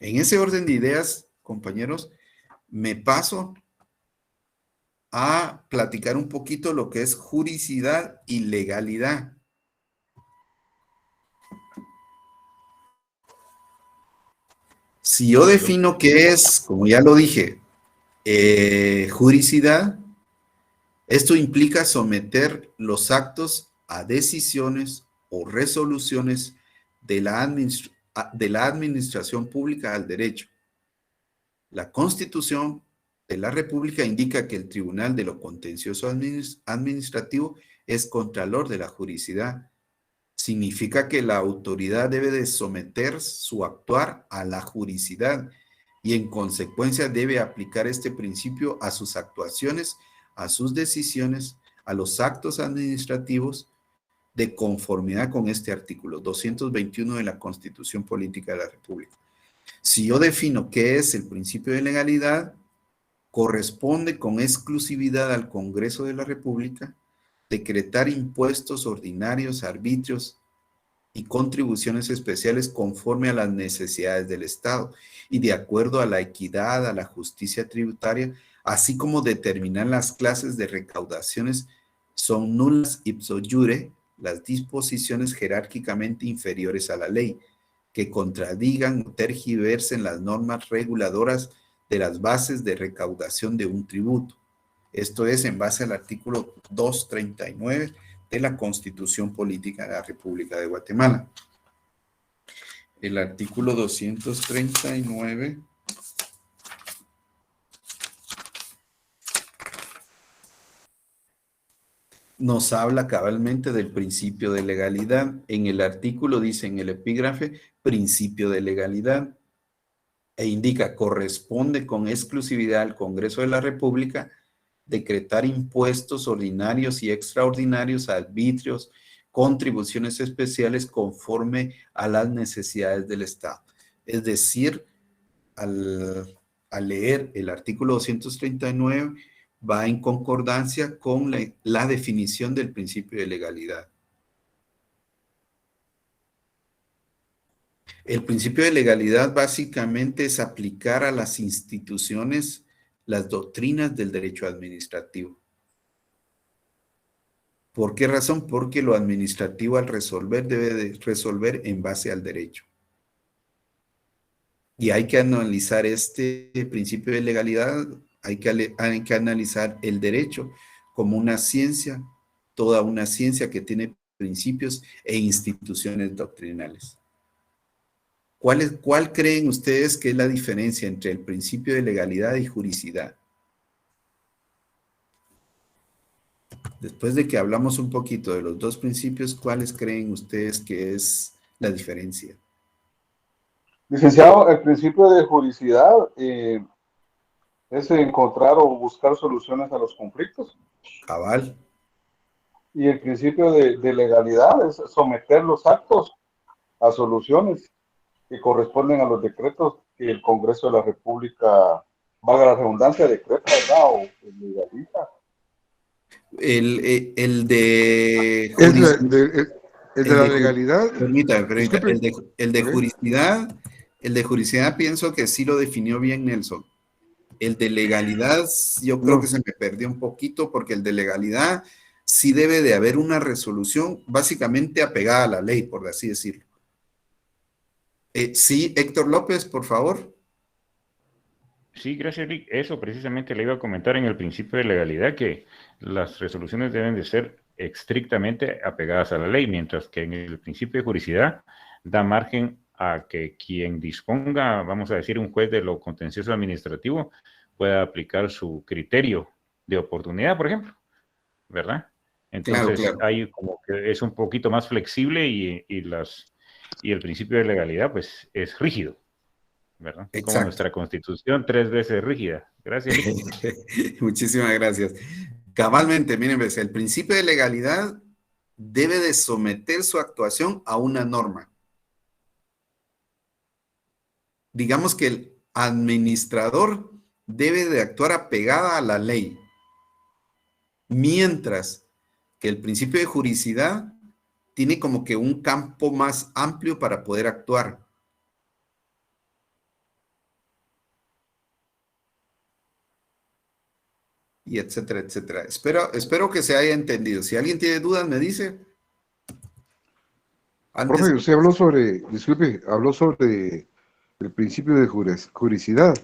En ese orden de ideas, compañeros, me paso a platicar un poquito lo que es juridicidad y legalidad. Si yo defino qué es, como ya lo dije, juridicidad, esto implica someter los actos a decisiones o resoluciones de la administración pública al derecho. La Constitución de la República indica que el Tribunal de lo Contencioso Administrativo es contralor de la juridicidad. Significa que la autoridad debe de someter su actuar a la juridicidad y en consecuencia debe aplicar este principio a sus actuaciones, a sus decisiones, a los actos administrativos de conformidad con este artículo 221 de la Constitución Política de la República. Si yo defino qué es el principio de legalidad, corresponde con exclusividad al Congreso de la República decretar impuestos ordinarios, arbitrios y contribuciones especiales conforme a las necesidades del Estado y de acuerdo a la equidad, a la justicia tributaria, así como determinar las clases de recaudaciones son nulas ipso iure las disposiciones jerárquicamente inferiores a la ley, que contradigan o tergiversen las normas reguladoras de las bases de recaudación de un tributo. Esto es en base al artículo 239 de la Constitución Política de la República de Guatemala. El artículo 239 nos habla cabalmente del principio de legalidad. En el artículo dice en el epígrafe, principio de legalidad, e indica, corresponde con exclusividad al Congreso de la República decretar impuestos ordinarios y extraordinarios, arbitrios, contribuciones especiales conforme a las necesidades del Estado. Es decir, al leer el artículo 239, va en concordancia con la definición del principio de legalidad. El principio de legalidad básicamente es aplicar a las instituciones las doctrinas del derecho administrativo. ¿Por qué razón? Porque lo administrativo al resolver debe de resolver en base al derecho. Y hay que analizar este principio de legalidad, hay que analizar el derecho como una ciencia, toda una ciencia que tiene principios e instituciones doctrinales. ¿Cuál creen ustedes que es la diferencia entre el principio de legalidad y juridicidad? Después de que hablamos un poquito de los dos principios, ¿cuáles creen ustedes que es la diferencia? Licenciado, el principio de juridicidad es encontrar o buscar soluciones a los conflictos. Cabal. Y el principio de legalidad es someter los actos a soluciones que corresponden a los decretos que el Congreso de la República, valga la redundancia, decreta, ¿verdad? O legaliza. El de la legalidad. Permítame. El de juridicidad pienso que sí lo definió bien Nelson. El de legalidad yo creo que se me perdió un poquito porque el de legalidad sí debe de haber una resolución básicamente apegada a la ley, por así decirlo. Sí, Héctor López, por favor. Sí, gracias, Rick. Eso precisamente le iba a comentar en el principio de legalidad, que las resoluciones deben de ser estrictamente apegadas a la ley, mientras que en el principio de juridicidad da margen a que quien disponga, vamos a decir, un juez de lo contencioso administrativo, pueda aplicar su criterio de oportunidad, por ejemplo, ¿verdad? Entonces, claro. Hay como que es un poquito más flexible y el principio de legalidad, pues, es rígido, ¿verdad? Exacto. Como nuestra Constitución, 3 veces rígida. Gracias. Muchísimas gracias. Cabalmente, miren, el principio de legalidad debe de someter su actuación a una norma. Digamos que el administrador debe de actuar apegada a la ley, mientras que el principio de juridicidad tiene como que un campo más amplio para poder actuar. y etcétera, etcétera. Espero que se haya entendido. Si alguien tiene dudas, me dice. Profe, usted habló sobre, disculpe, habló sobre el principio de juricidad,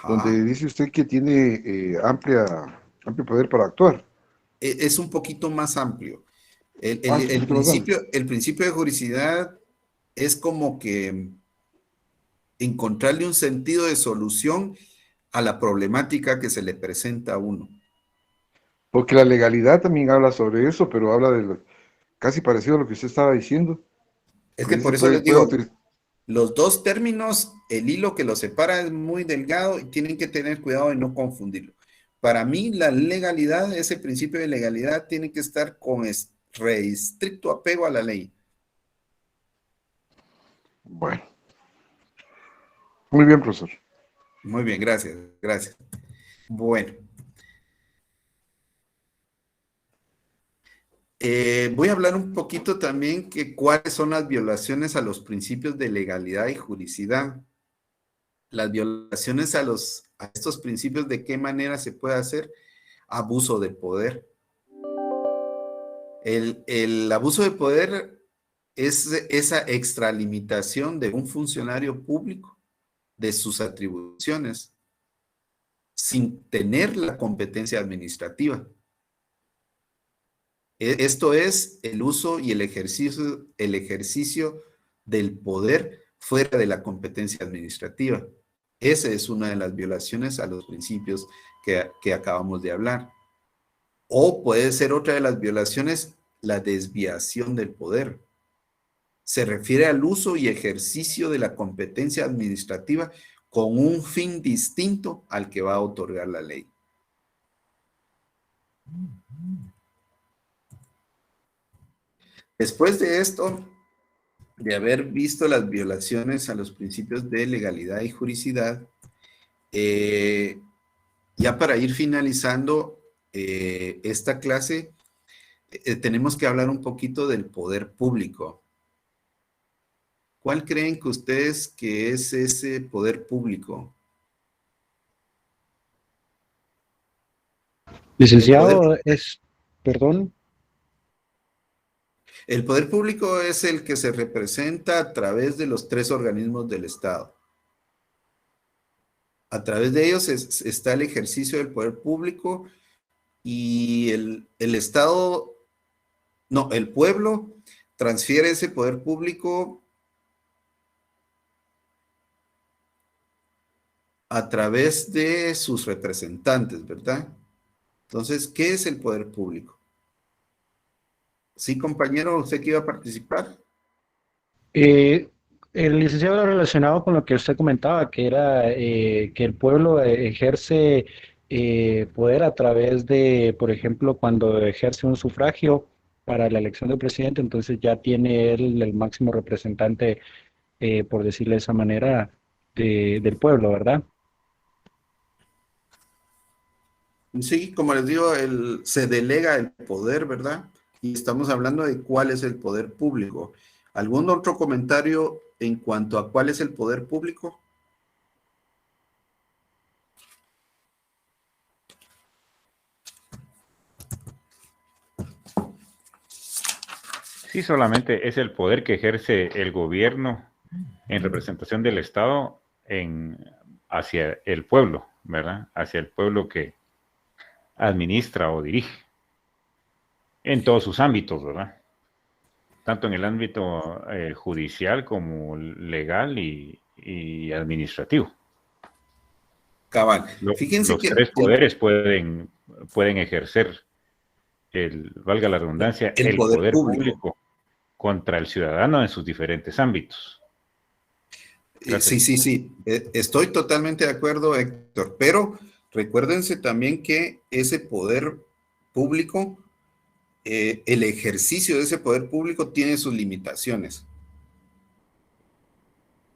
donde dice usted que tiene amplio poder para actuar. Es un poquito más amplio. El más principio de juricidad es como que encontrarle un sentido de solución a la problemática que se le presenta a uno. Porque la legalidad también habla sobre eso, pero habla de casi parecido a lo que usted estaba diciendo. Es que por eso les digo, los dos términos, el hilo que los separa es muy delgado y tienen que tener cuidado de no confundirlo. Para mí, la legalidad, ese principio de legalidad, tiene que estar con restricto apego a la ley. Bueno. Muy bien, profesor. Muy bien, gracias, gracias. Bueno. Voy a hablar un poquito también que cuáles son las violaciones a los principios de legalidad y juricidad. Las violaciones a estos principios, ¿de qué manera se puede hacer? Abuso de poder. El abuso de poder es esa extralimitación de un funcionario público de sus atribuciones sin tener la competencia administrativa. Esto es el uso y el ejercicio del poder fuera de la competencia administrativa. Esa es una de las violaciones a los principios que acabamos de hablar. O puede ser otra de las violaciones, la desviación del poder. Se refiere al uso y ejercicio de la competencia administrativa con un fin distinto al que va a otorgar la ley. Después de esto, de haber visto las violaciones a los principios de legalidad y juricidad, ya para ir finalizando esta clase, tenemos que hablar un poquito del poder público. ¿Cuál creen que ustedes que es ese poder público? Licenciado, perdón. El poder público es el que se representa a través de los 3 organismos del Estado. A través de ellos está el ejercicio del poder público y el Estado, no, el pueblo transfiere ese poder público a través de sus representantes, ¿verdad? Entonces, ¿qué es el poder público? Sí, compañero, ¿usted que iba a participar? El licenciado era relacionado con lo que usted comentaba, que era que el pueblo ejerce poder a través de, por ejemplo, cuando ejerce un sufragio para la elección del presidente, entonces ya tiene él el máximo representante, por decirle de esa manera, del pueblo, ¿verdad? Sí, como les digo, se delega el poder, ¿verdad? Y estamos hablando de cuál es el poder público. ¿Algún otro comentario en cuanto a cuál es el poder público? Sí, solamente es el poder que ejerce el gobierno en representación del Estado hacia el pueblo, ¿verdad? Hacia el pueblo que administra o dirige en todos sus ámbitos, ¿verdad? Tanto en el ámbito judicial como legal y administrativo. Cabal. Fíjense los que 3 poderes pueden ejercer, valga la redundancia, el poder público contra el ciudadano en sus diferentes ámbitos. Sí. Estoy totalmente de acuerdo, Héctor, pero recuérdense también que ese poder público, el ejercicio de ese poder público tiene sus limitaciones.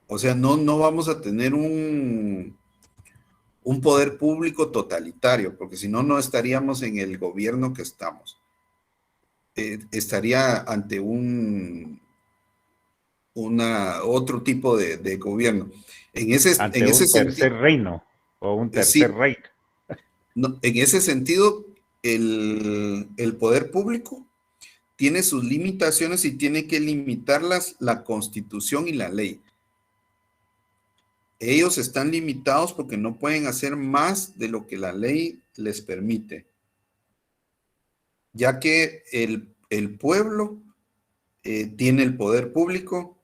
O sea, no vamos a tener un poder público totalitario, porque si no, no estaríamos en el gobierno que estamos. Estaría ante otro tipo de gobierno. Ante un tercer reino o un tercer rey. en ese sentido, el poder público tiene sus limitaciones y tiene que limitarlas la Constitución y la ley. Ellos están limitados porque no pueden hacer más de lo que la ley les permite, ya que el pueblo tiene el poder público,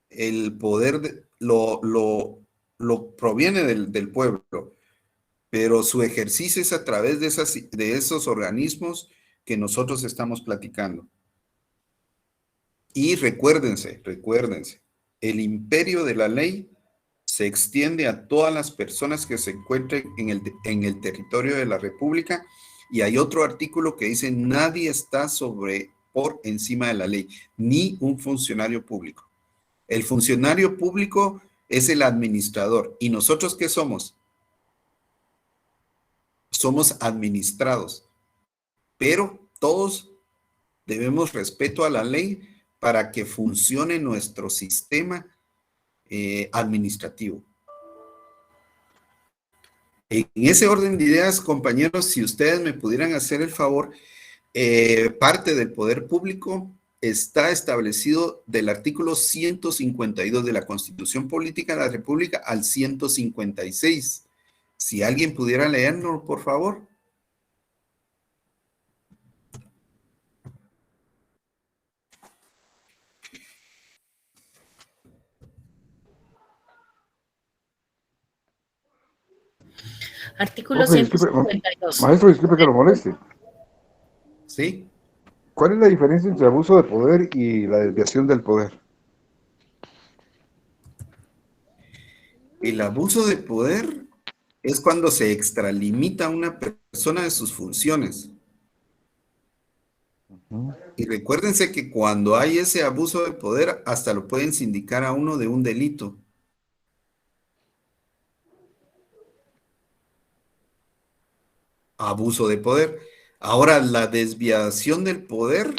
el poder lo proviene del pueblo, pero su ejercicio es a través de esos organismos que nosotros estamos platicando. Y recuérdense, el imperio de la ley se extiende a todas las personas que se encuentren en el territorio de la República, y hay otro artículo que dice: nadie está por encima de la ley, ni un funcionario público. El funcionario público es el administrador. ¿Y nosotros qué somos? Somos administrados. Pero todos debemos respeto a la ley para que funcione nuestro sistema administrativo. En ese orden de ideas, compañeros, si ustedes me pudieran hacer el favor, parte del poder público está establecido del artículo 152 de la Constitución Política de la República al 156. Si alguien pudiera leerlo, por favor. Artículo Profe, disculpe, 152. maestro, disculpe que lo moleste. Sí. ¿Cuál es la diferencia entre abuso de poder y la desviación del poder? El abuso de poder es cuando se extralimita a una persona de sus funciones. Y recuérdense que cuando hay ese abuso de poder, hasta lo pueden sindicar a uno de un delito. Abuso de poder. Ahora, la desviación del poder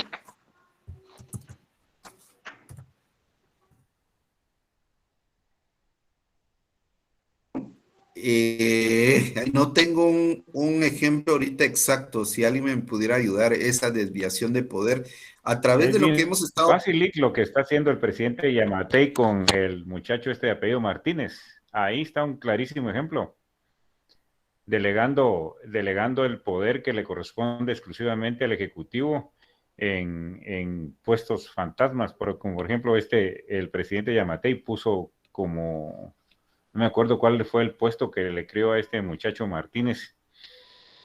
no tengo un ejemplo ahorita exacto. Si alguien me pudiera ayudar, esa desviación de poder a través Es de lo bien que hemos estado... fácil lo que está haciendo el presidente Yamatei con el muchacho este de apellido Martínez. Ahí está un clarísimo ejemplo. Delegando el poder que le corresponde exclusivamente al Ejecutivo en puestos fantasmas. Como por ejemplo, el presidente Yamatei puso como... No me acuerdo cuál fue el puesto que le creó a este muchacho Martínez,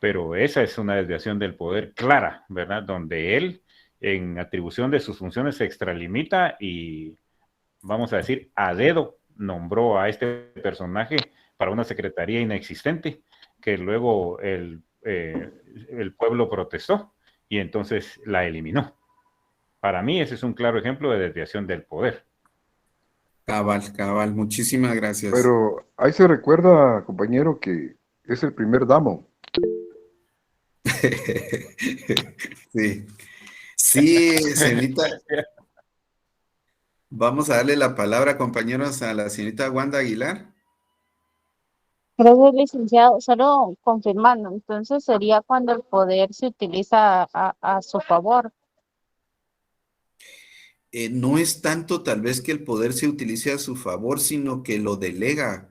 pero esa es una desviación del poder clara, ¿verdad? Donde él, en atribución de sus funciones, se extralimita y, vamos a decir, a dedo nombró a este personaje para una secretaría inexistente, que luego el pueblo protestó y entonces la eliminó. Para mí ese es un claro ejemplo de desviación del poder. Cabal, muchísimas gracias. Pero ahí se recuerda, compañero, que es el primer damo. Sí, señorita. Vamos a darle la palabra, compañeros, a la señorita Wanda Aguilar. Gracias, licenciado. Solo confirmando, entonces sería cuando el poder se utiliza a su favor. No es tanto tal vez que el poder se utilice a su favor, sino que lo delega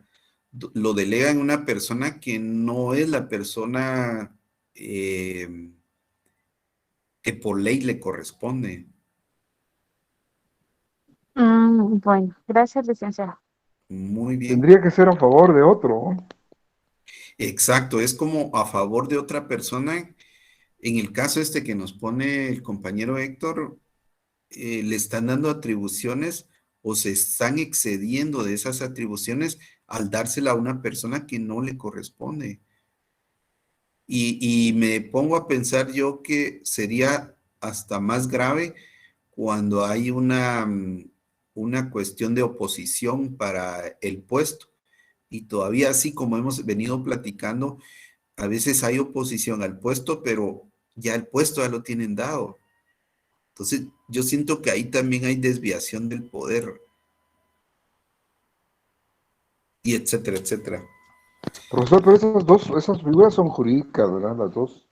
en una persona que no es la persona que por ley le corresponde. Bueno, gracias, licenciado. Muy bien. Tendría que ser a favor de otro. Exacto, es como a favor de otra persona. En el caso que nos pone el compañero Héctor, le están dando atribuciones o se están excediendo de esas atribuciones al dársela a una persona que no le corresponde. Y me pongo a pensar yo que sería hasta más grave cuando hay una cuestión de oposición para el puesto. Y todavía así como hemos venido platicando, a veces hay oposición al puesto, pero ya el puesto ya lo tienen dado. Entonces, yo siento que ahí también hay desviación del poder. Y etcétera, etcétera. Profesor, pero esas figuras son jurídicas, ¿verdad? Las dos.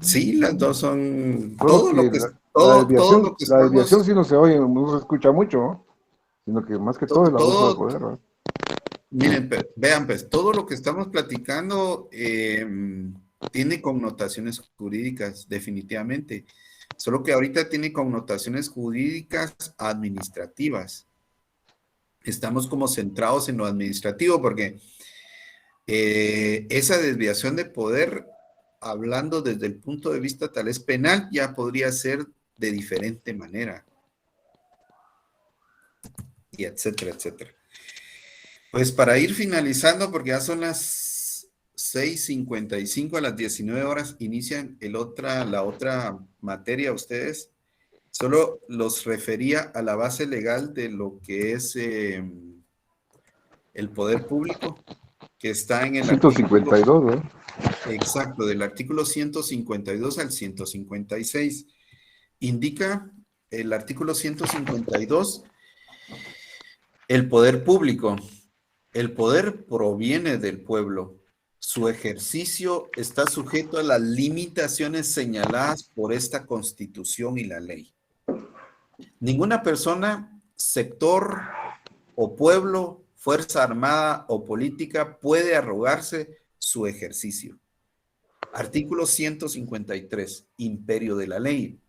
Sí, las dos son Solo todo que lo que la todo desviación, lo que la desviación estamos sí no se oye, no se escucha mucho, ¿no? Sino que más que todo el abuso de todo poder, ¿verdad? miren, vean, pues todo lo que estamos platicando tiene connotaciones jurídicas, definitivamente. Solo que ahorita tiene connotaciones jurídicas administrativas. Estamos como centrados en lo administrativo porque esa desviación de poder, hablando desde el punto de vista tal vez penal, ya podría ser de diferente manera. Y etcétera, etcétera. Pues para ir finalizando, porque ya son las 6:55, a las 19 horas inician la otra materia ustedes. Solo los refería a la base legal de lo que es el poder público, que está en el 152, ¿no? Exacto, del artículo 152 al 156. Indica el artículo 152, el poder público. El poder proviene del pueblo. Su ejercicio está sujeto a las limitaciones señaladas por esta Constitución y la ley. Ninguna persona, sector o pueblo, fuerza armada o política puede arrogarse su ejercicio. Artículo 153, imperio de la ley.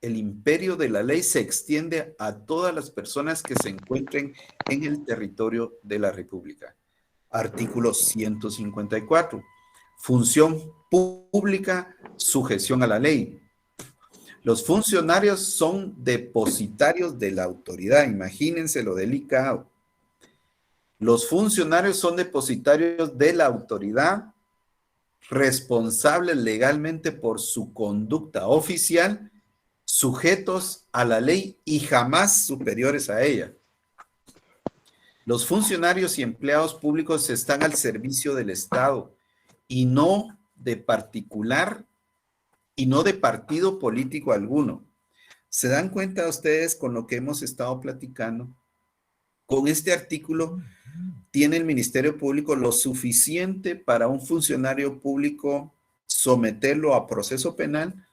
El imperio de la ley se extiende a todas las personas que se encuentren en el territorio de la República. Artículo 154. Función pública, sujeción a la ley. Los funcionarios son depositarios de la autoridad. Imagínense lo delicado. Los funcionarios son depositarios de la autoridad, responsables legalmente por su conducta oficial, sujetos a la ley y jamás superiores a ella. Los funcionarios y empleados públicos están al servicio del Estado y no de particular y no de partido político alguno. ¿Se dan cuenta ustedes con lo que hemos estado platicando? Con este artículo tiene el Ministerio Público lo suficiente para un funcionario público someterlo a proceso penal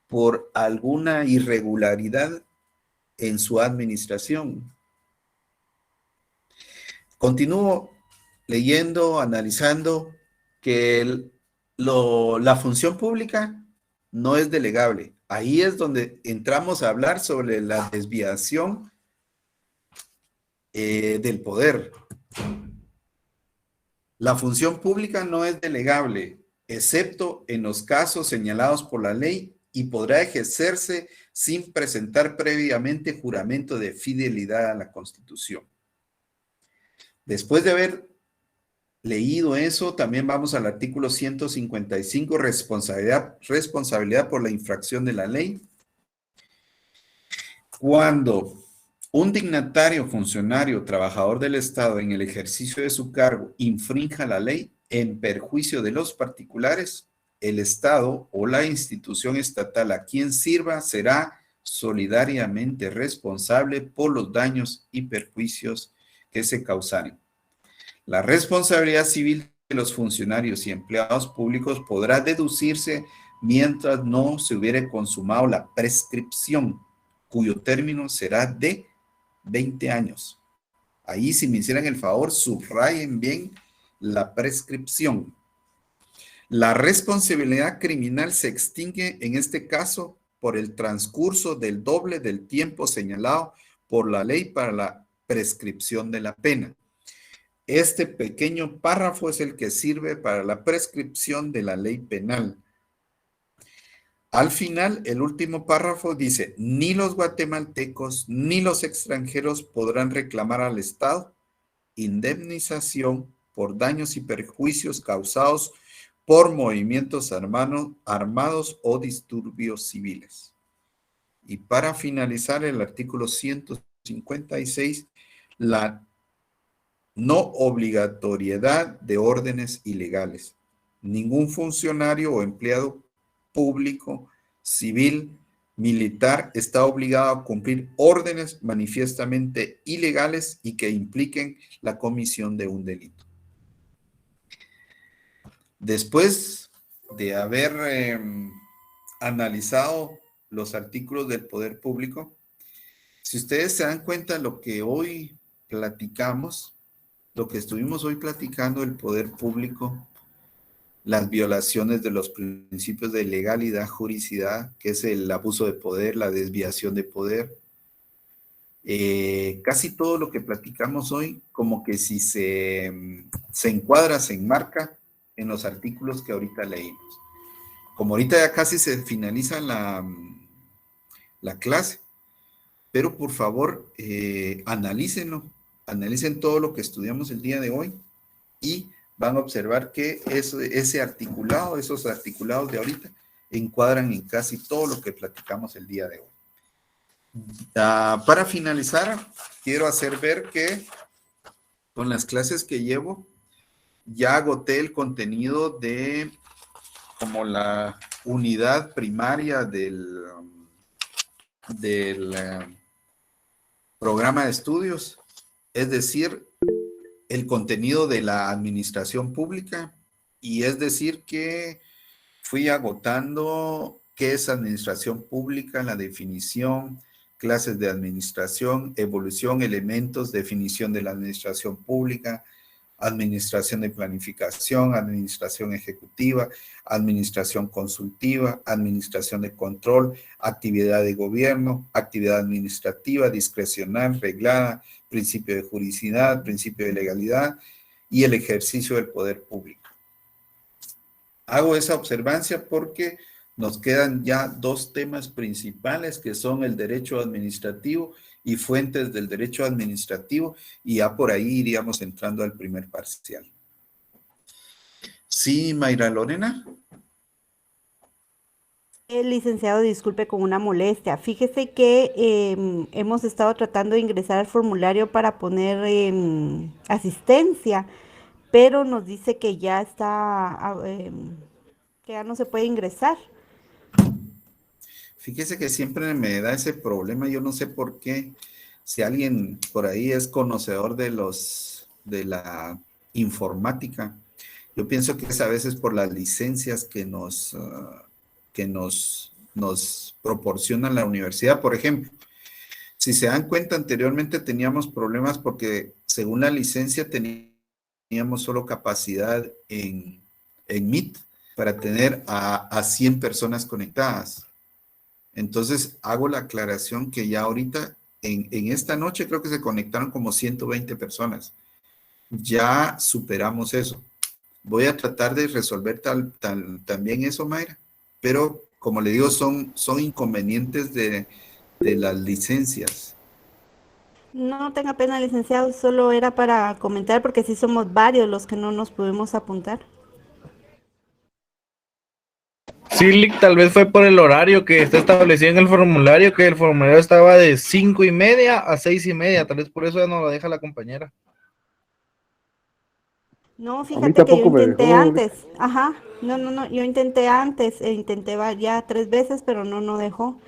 por alguna irregularidad en su administración. Continúo leyendo, analizando que la función pública no es delegable. Ahí es donde entramos a hablar sobre la desviación del poder. La función pública no es delegable, excepto en los casos señalados por la ley, y podrá ejercerse sin presentar previamente juramento de fidelidad a la Constitución. Después de haber leído eso, también vamos al artículo 155, responsabilidad por la infracción de la ley. Cuando un dignatario, funcionario, trabajador del Estado en el ejercicio de su cargo infrinja la ley en perjuicio de los particulares, el Estado o la institución estatal a quien sirva será solidariamente responsable por los daños y perjuicios que se causaren. La responsabilidad civil de los funcionarios y empleados públicos podrá deducirse mientras no se hubiere consumado la prescripción, cuyo término será de 20 años. Ahí, si me hicieran el favor, subrayen bien la prescripción. La responsabilidad criminal se extingue en este caso por el transcurso del doble del tiempo señalado por la ley para la prescripción de la pena. Este pequeño párrafo es el que sirve para la prescripción de la ley penal. Al final, el último párrafo dice: ni los guatemaltecos ni los extranjeros podrán reclamar al Estado indemnización por daños y perjuicios causados por movimientos armados o disturbios civiles. Y para finalizar, el artículo 156, la no obligatoriedad de órdenes ilegales. Ningún funcionario o empleado público, civil, militar está obligado a cumplir órdenes manifiestamente ilegales y que impliquen la comisión de un delito. Después de haber analizado los artículos del poder público, si ustedes se dan cuenta, lo que hoy platicamos, lo que estuvimos hoy platicando del poder público, las violaciones de los principios de legalidad, juridicidad, que es el abuso de poder, la desviación de poder, casi todo lo que platicamos hoy, como que si se encuadra, se enmarca en los artículos que ahorita leímos. Como ahorita ya casi se finaliza la clase, pero por favor, analícenlo, analicen todo lo que estudiamos el día de hoy y van a observar que ese articulado, esos articulados de ahorita, encuadran en casi todo lo que platicamos el día de hoy. Para finalizar, quiero hacer ver que con las clases que llevo, ya agoté el contenido de como la unidad primaria del programa de estudios, es decir, el contenido de la administración pública, y es decir que fui agotando qué es administración pública, la definición, clases de administración, evolución, elementos, definición de la administración pública, administración de planificación, administración ejecutiva, administración consultiva, administración de control, actividad de gobierno, actividad administrativa, discrecional, reglada, principio de juridicidad, principio de legalidad y el ejercicio del poder público. Hago esa observancia porque nos quedan ya dos temas principales que son el derecho administrativo y fuentes del derecho administrativo, y ya por ahí iríamos entrando al primer parcial. Sí, Mayra Lorena. Licenciado, disculpe con una molestia. Fíjese que hemos estado tratando de ingresar al formulario para poner asistencia, pero nos dice que ya está, que ya no se puede ingresar. Fíjese que siempre me da ese problema, yo no sé por qué. Si alguien por ahí es conocedor de la informática, yo pienso que es a veces por las licencias que nos proporciona la universidad. Por ejemplo, si se dan cuenta, anteriormente teníamos problemas porque según la licencia teníamos solo capacidad en Meet para tener a 100 personas conectadas. Entonces, hago la aclaración que ya ahorita, en esta noche, creo que se conectaron como 120 personas. Ya superamos eso. Voy a tratar de resolver también eso, Mayra, pero como le digo, son inconvenientes de las licencias. No tenga pena, licenciado, solo era para comentar porque sí somos varios los que no nos pudimos apuntar. Sí, tal vez fue por el horario que está establecido en el formulario, que el formulario estaba de 5:30 a 6:30, tal vez por eso ya no lo deja la compañera. No, fíjate que yo intenté antes, ajá, no, yo intenté antes, intenté ya 3 veces, pero no dejó.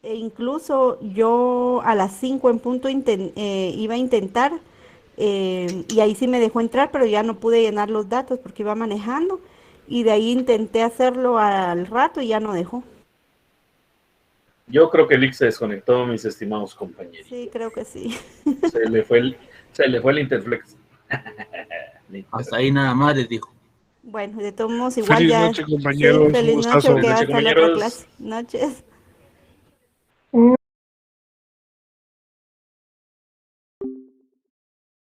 E incluso yo a las 5 en punto iba a intentar, y ahí sí me dejó entrar, pero ya no pude llenar los datos porque iba manejando. Y de ahí intenté hacerlo al rato y ya no dejó. Yo creo que Lick se desconectó, mis estimados compañeros. Sí, creo que sí. Se le fue el Interflex. Hasta ahí nada más les dijo. Bueno, de todos modos igual feliz ya. Noche, compañeros. Sí, feliz noche, que hasta la otra compañeros. clase. Noches.